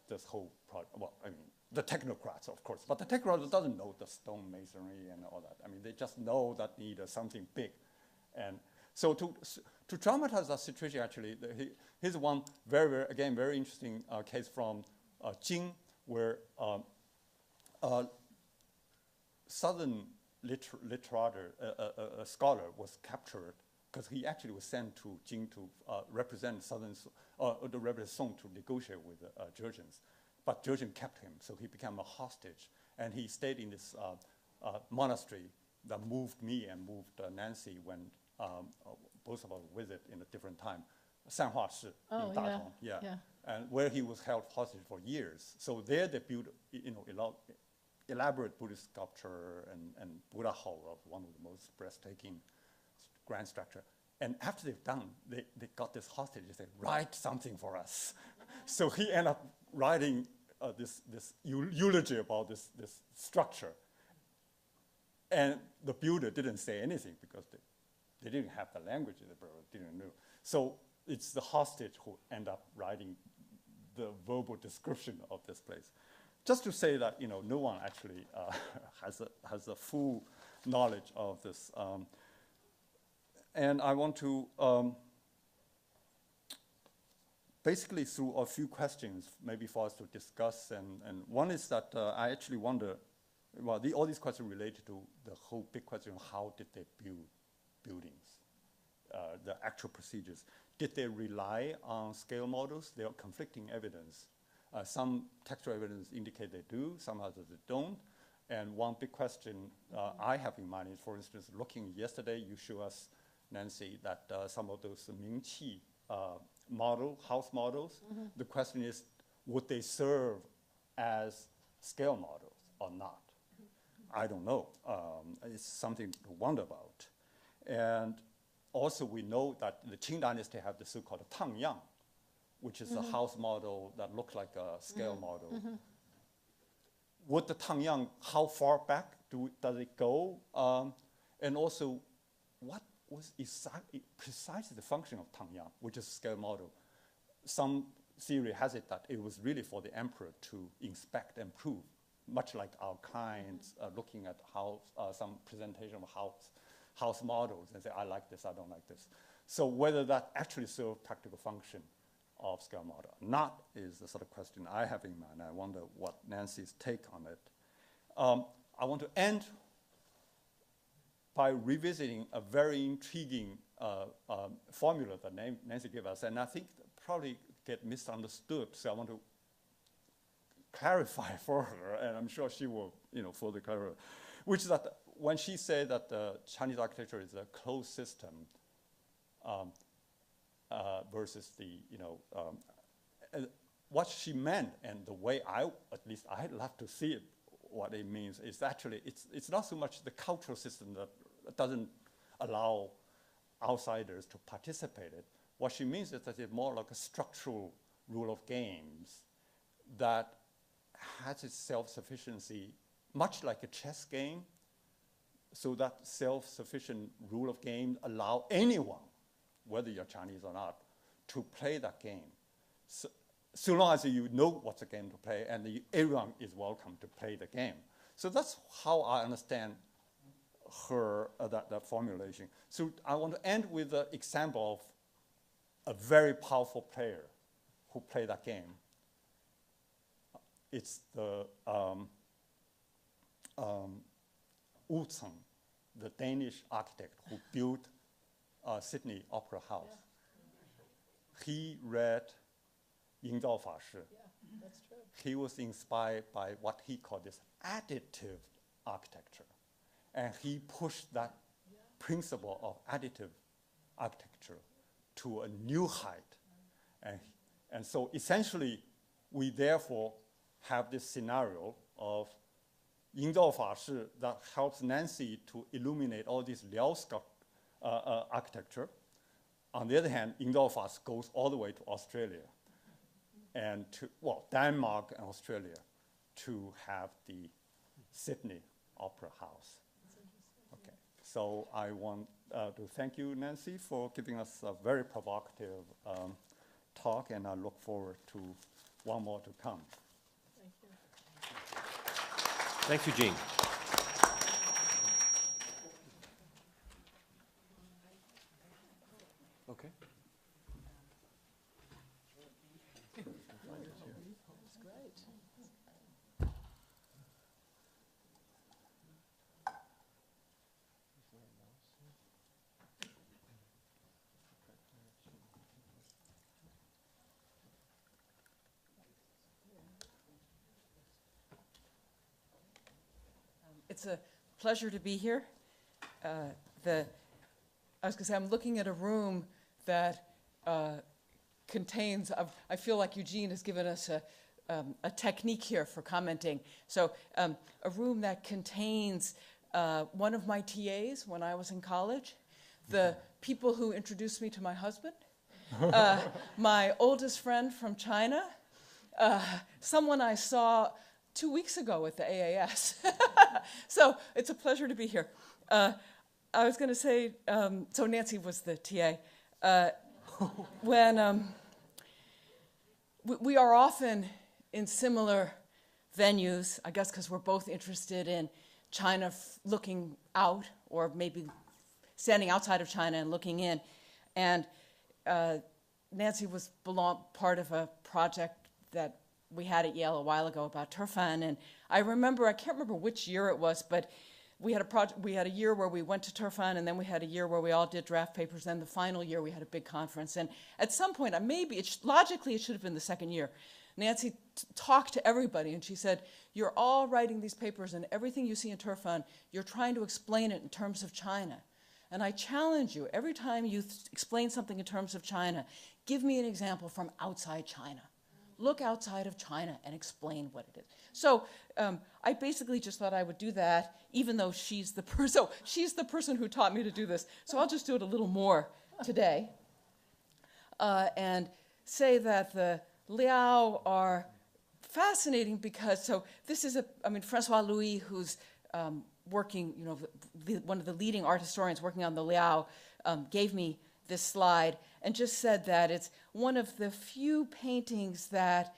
[SPEAKER 3] this whole project. Well, I mean, the technocrats, of course, but the technocrat doesn't know the stone masonry and all that. I mean, they just know that need something big. And so to dramatize that situation, actually, here's one very interesting case from Jing, where southern literature, a scholar was captured because he actually was sent to Jing to represent to represent Song to negotiate with the Jurchens. But Jurchen kept him, so he became a hostage. And he stayed in this monastery that moved me and moved Nancy when both of us visit in a different time, Sanhua Shi in Datong, yeah. And where he was held hostage for years. So there they built, elaborate Buddhist sculpture and Buddha Hall, one of the most breathtaking grand structure. And after they've done, they got this hostage. They said, write something for us. So he ended up writing this eulogy about this structure. And the builder didn't say anything because they didn't have the language, they didn't know. So it's the hostage who end up writing the verbal description of this place. Just to say that no one actually has a full knowledge of this. And I want to basically through a few questions, maybe for us to discuss. And one is that I actually wonder, well, all these questions related to the whole big question of how did they build buildings, the actual procedures. Did they rely on scale models? There are conflicting evidence. Some textual evidence indicate they do, some others they don't. And one big question I have in mind is, for instance, looking yesterday, you show us, Nancy, that some of those Mingqi house models, the question is, would they serve as scale models or not? I don't know. It's something to wonder about. And also we know that the Qing dynasty have the so-called Tangyang, which is a house model that looks like a scale model. Would the Tangyang, how far back does it go? And also, what was precisely the function of Tangyang, which is a scale model. Some theory has it that it was really for the emperor to inspect and prove, much like our clients looking at some presentation of house models and say, I like this, I don't like this. So whether that actually serves practical function of scale model or not is the sort of question I have in mind. I wonder what Nancy's take on it. I want to end by revisiting a very intriguing formula that Nancy gave us, and I think probably get misunderstood, so I want to clarify for her, and I'm sure she will, further clarify, which is that when she said that Chinese architecture is a closed system versus the, what she meant, and the way at least I'd love to see it, what it means is actually, it's not so much the cultural system that doesn't allow outsiders to participate in it. What she means is that it's more like a structural rule of games that has its self-sufficiency, much like a chess game, so that self-sufficient rule of game allow anyone, whether you're Chinese or not, to play that game. So long as you know what's a game to play, and everyone is welcome to play the game. So that's how I understand her, that formulation. So I want to end with an example of a very powerful player who played that game. It's the Wu Tseng, the Danish architect who built Sydney Opera House. He read 营造法式.
[SPEAKER 2] Yeah, that's true.
[SPEAKER 3] He was inspired by what he called this additive architecture. And he pushed that principle of additive architecture to a new height. And so essentially, we therefore have this scenario of 营造法式 that helps Nancy to illuminate all this Liao architecture. On the other hand, 营造法式 goes all the way to Australia and to, Denmark and Australia to have the Sydney Opera House. Okay, so I want to thank you, Nancy, for giving us a very provocative talk, and I look forward to one more to come.
[SPEAKER 2] Thank you.
[SPEAKER 4] Thanks, Eugene. Okay.
[SPEAKER 2] That's great.
[SPEAKER 5] It's a pleasure to be here. I was going to say, I'm looking at a room that contains, I feel like Eugene has given us a technique here for commenting. So a room that contains one of my TAs when I was in college, the people who introduced me to my husband, my oldest friend from China, someone I saw 2 weeks ago at the AAS. So it's a pleasure to be here. I was going to say, so Nancy was the TA. When we are often in similar venues, I guess because we're both interested in China looking out, or maybe standing outside of China and looking in. And Nancy was part of a project that we had at Yale a while ago about Turfan, and I can't remember which year it was, but we had a year where we went to Turfan, and then we had a year where we all did draft papers, and the final year we had a big conference. And at some point, logically it should have been the second year, Nancy talked to everybody, and she said, you're all writing these papers, and everything you see in Turfan, you're trying to explain it in terms of China. And I challenge you, every time you explain something in terms of China, give me an example from outside China. Look outside of China and explain what it is. So I basically just thought I would do that, even though she's the person who taught me to do this. So I'll just do it a little more today, and say that the Liao are fascinating because this is Francois Louis, who's working, one of the leading art historians working on the Liao, gave me this slide and just said that it's one of the few paintings that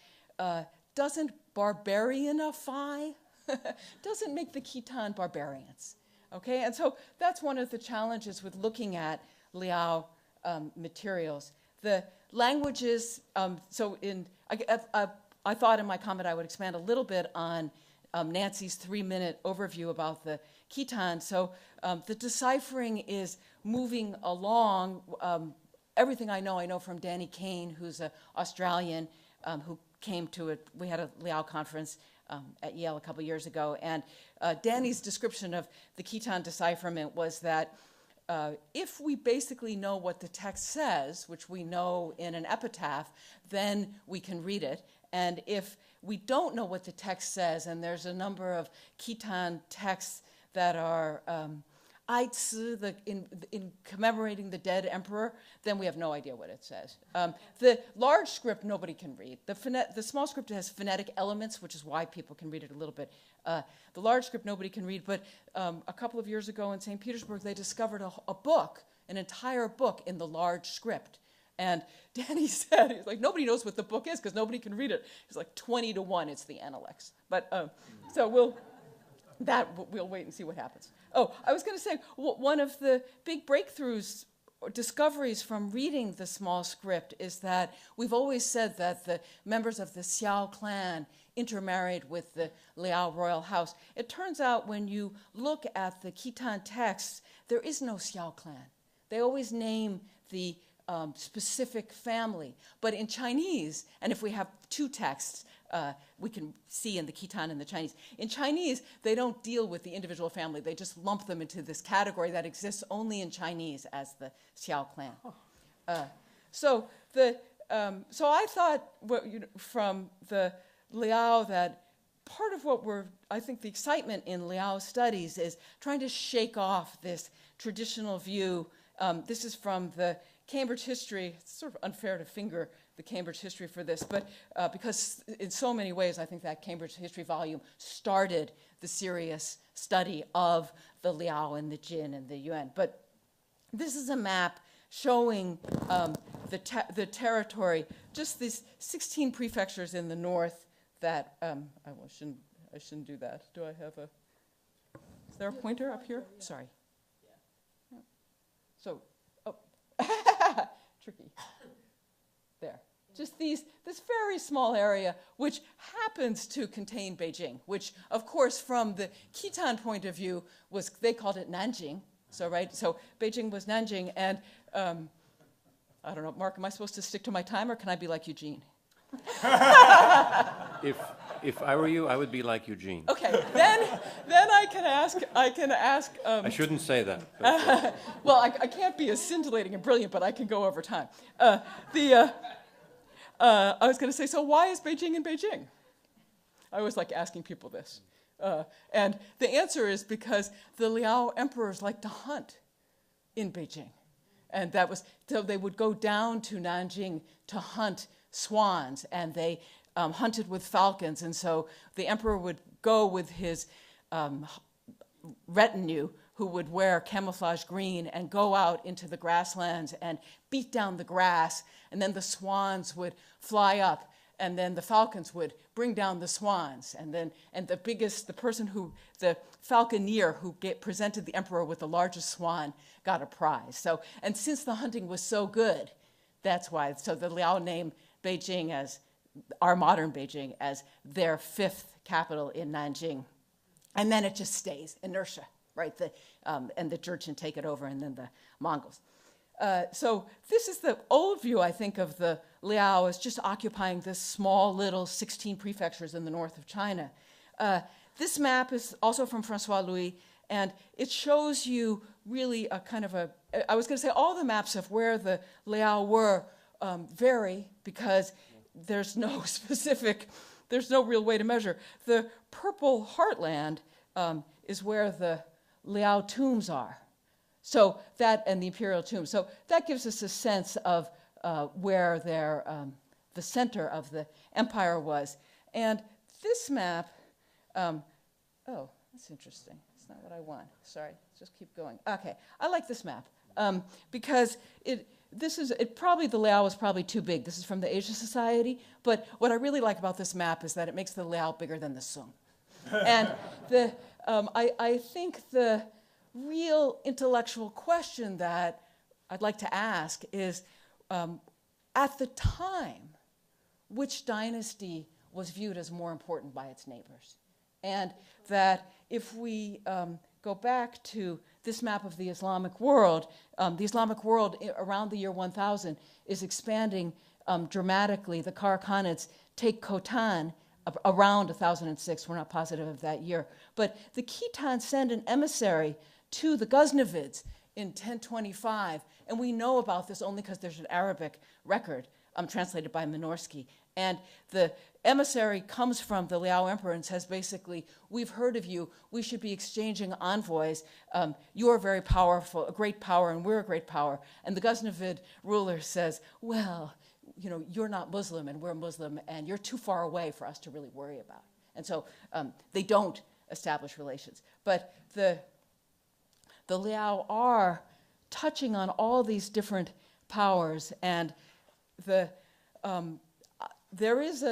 [SPEAKER 5] doesn't barbarianify, doesn't make the Khitan barbarians. Okay, and so that's one of the challenges with looking at Liao materials. The languages, I thought in my comment I would expand a little bit on Nancy's 3-minute overview about the Khitan. So the deciphering is moving along. Everything I know from Danny Kane, who's an Australian who came to it. We had a Liao conference at Yale a couple years ago, and Danny's description of the Khitan decipherment was that if we basically know what the text says, which we know in an epitaph, then we can read it. And if we don't know what the text says, and there's a number of Khitan texts that are Aizi, in commemorating the dead emperor, then we have no idea what it says. The large script nobody can read. The small script has phonetic elements, which is why people can read it a little bit. The large script nobody can read, but a couple of years ago in St. Petersburg, they discovered a book, an entire book in the large script. And Danny said, he's like, nobody knows what the book is because nobody can read it. He's like 20-1, it's the Analects. But so we'll wait and see what happens. Oh, I was going to say, one of the big breakthroughs or discoveries from reading the small script is that we've always said that the members of the Xiao clan intermarried with the Liao royal house. It turns out when you look at the Khitan texts, there is no Xiao clan. They always name the specific family. But in Chinese, and if we have two texts, we can see in the Khitan and the Chinese. In Chinese, they don't deal with the individual family. They just lump them into this category that exists only in Chinese as the Xiao clan. So I thought from the Liao that part of what I think the excitement in Liao studies is trying to shake off this traditional view. This is from the Cambridge history. It's sort of unfair to finger the Cambridge history for this, but because in so many ways I think that Cambridge history volume started the serious study of the Liao and the Jin and the Yuan. But this is a map showing the territory, just these 16 prefectures in the north that, I shouldn't do that. Do I have is there a pointer up here? Sorry. So, tricky. There. Just this very small area, which happens to contain Beijing, which, of course, from the Khitan point of view, they called it Nanjing. So Beijing was Nanjing, and I don't know, Mark, am I supposed to stick to my time, or can I be like Eugene?
[SPEAKER 1] If I were you, I would be like Eugene.
[SPEAKER 5] Okay, then I can ask.
[SPEAKER 1] I shouldn't say that.
[SPEAKER 5] Well, I can't be as scintillating and brilliant, but I can go over time. I was going to say, so why is Beijing in Beijing? I always like asking people this. And the answer is because the Liao emperors like to hunt in Beijing. And so they would go down to Nanjing to hunt swans, and they hunted with falcons. And so the emperor would go with his retinue, who would wear camouflage green, and go out into the grasslands and beat down the grass, and then the swans would fly up, and then the falcons would bring down the swans, and the falconeer who presented the emperor with the largest swan got a prize. So, and since the hunting was so good, that's why. So the Liao named Beijing, as our modern Beijing, as their fifth capital in Nanjing, and then it just stays inertia. Right, and the Jurchen take it over, and then the Mongols. So this is the old view, I think, of the Liao as just occupying this small little 16 prefectures in the north of China. This map is also from Francois Louis, and it shows you really a kind of I was going to say all the maps of where the Liao were vary because there's no real way to measure. The purple heartland is where the Liao tombs are. So that, and the imperial tombs. So that gives us a sense of where the center of the empire was. And this map, that's interesting. It's not what I want. Sorry, just keep going. Okay, I like this map. because probably the Liao is probably too big. This is from the Asia Society, but what I really like about this map is that it makes the Liao bigger than the Sung. And I think the real intellectual question that I'd like to ask is, at the time, which dynasty was viewed as more important by its neighbors? And that if we go back to this map of the Islamic world around the year 1000 is expanding dramatically. The Karakhanids take Khotan around 1006. We're not positive of that year. But the Khitans send an emissary to the Ghaznavids in 1025. And we know about this only because there's an Arabic record translated by Minorsky. And the emissary comes from the Liao emperor and says basically, we've heard of you, we should be exchanging envoys. You are very powerful, a great power, and we're a great power. And the Ghaznavid ruler says, well, you're not Muslim and we're Muslim, and you're too far away for us to really worry about. And so they don't establish relations. But the Liao are touching on all these different powers, and there is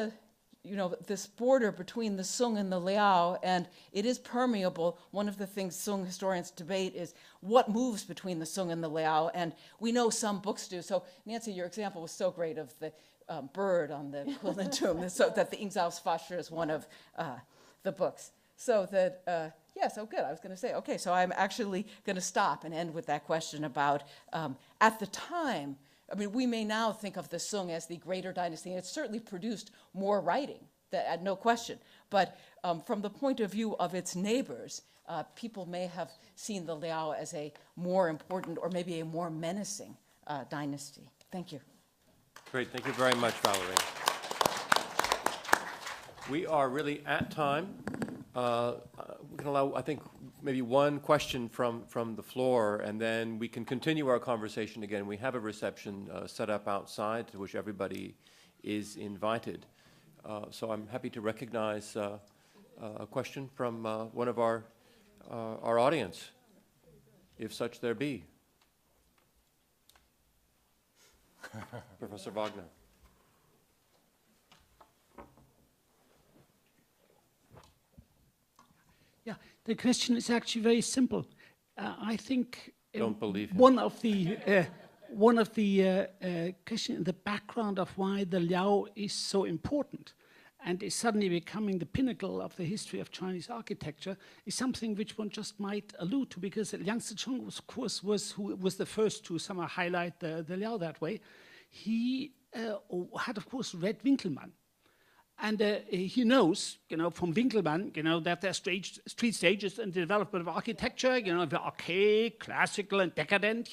[SPEAKER 5] this border between the Sung and the Liao, and it is permeable. One of the things Sung historians debate is what moves between the Sung and the Liao, and we know some books do. So, Nancy, your example was so great of the bird on the Quillen tomb, so that the Ingzaus Fasher is one of the books. So that, so good. I was going to say, okay, so I'm actually going to stop and end with that question about, at the time, I mean, we may now think of the Sung as the greater dynasty, and it certainly produced more writing, no question. But from the point of view of its neighbors, people may have seen the Liao as a more important or maybe a more menacing dynasty. Thank you.
[SPEAKER 1] Great. Thank you very much, Valerie. We are really at time. We can allow, I think, maybe one question from the floor, and then we can continue our conversation again. We have a reception set up outside to which everybody is invited. So I'm happy to recognize a question from one of our audience, if such there be. Professor Wagner.
[SPEAKER 6] Yeah, the question is actually very simple. I think
[SPEAKER 1] Don't believe him.
[SPEAKER 6] one of the question in the background of why the Liao is so important and is suddenly becoming the pinnacle of the history of Chinese architecture is something which one just might allude to, because Liang Zicheng, of course, was the first to somehow highlight the Liao that way. He had, of course, read Winkelmann. And he knows, from Winkelmann, that there are street stages in the development of architecture, the archaic, classical, and decadent,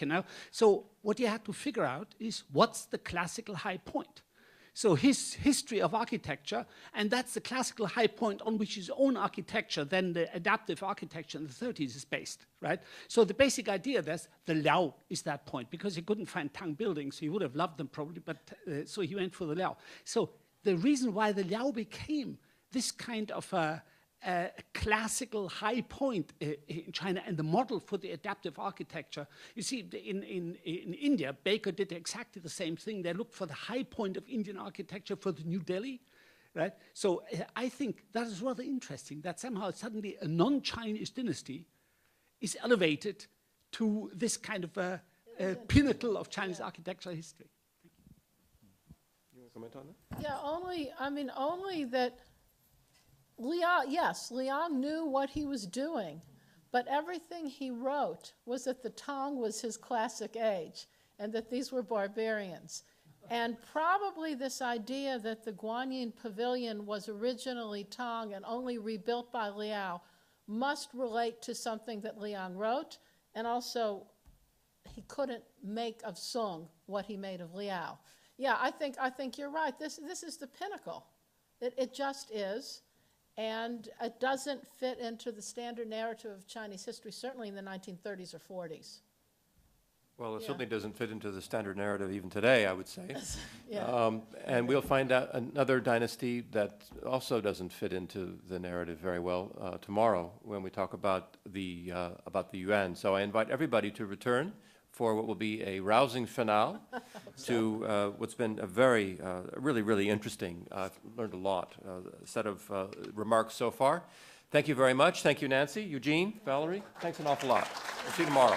[SPEAKER 6] So what you had to figure out is what's the classical high point. So his history of architecture, and that's the classical high point on which his own architecture, then the adaptive architecture in the 30s is based, right? So the basic idea is the Liao is that point, because he couldn't find Tang buildings. He would have loved them probably, but so he went for the Liao. So the reason why the Liao became this kind of a classical high point in China and the model for the adaptive architecture, you see, in India, Baker did exactly the same thing. They looked for the high point of Indian architecture for the New Delhi, right? So I think that is rather interesting, that somehow suddenly a non-Chinese dynasty is elevated to this kind of a pinnacle of Chinese architectural history.
[SPEAKER 4] Comment on that?
[SPEAKER 2] Yeah, only that Liao knew what he was doing, but everything he wrote was that the Tang was his classic age and that these were barbarians. And probably this idea that the Guanyin Pavilion was originally Tang and only rebuilt by Liao must relate to something that Liang wrote, and also he couldn't make of Sung what he made of Liao. Yeah, I think you're right. This is the pinnacle. It just is, and it doesn't fit into the standard narrative of Chinese history, certainly in the 1930s or 40s.
[SPEAKER 1] Well, it certainly doesn't fit into the standard narrative even today, I would say.
[SPEAKER 2] Yeah.
[SPEAKER 1] And we'll find out another dynasty that also doesn't fit into the narrative very well tomorrow when we talk about the Yuan. So I invite everybody to return for what will be a rousing finale to what's been a very, really, really interesting, I've learned a lot, set of remarks so far. Thank you very much. Thank you, Nancy, Eugene, Valerie. Thanks an awful lot. We'll see you tomorrow.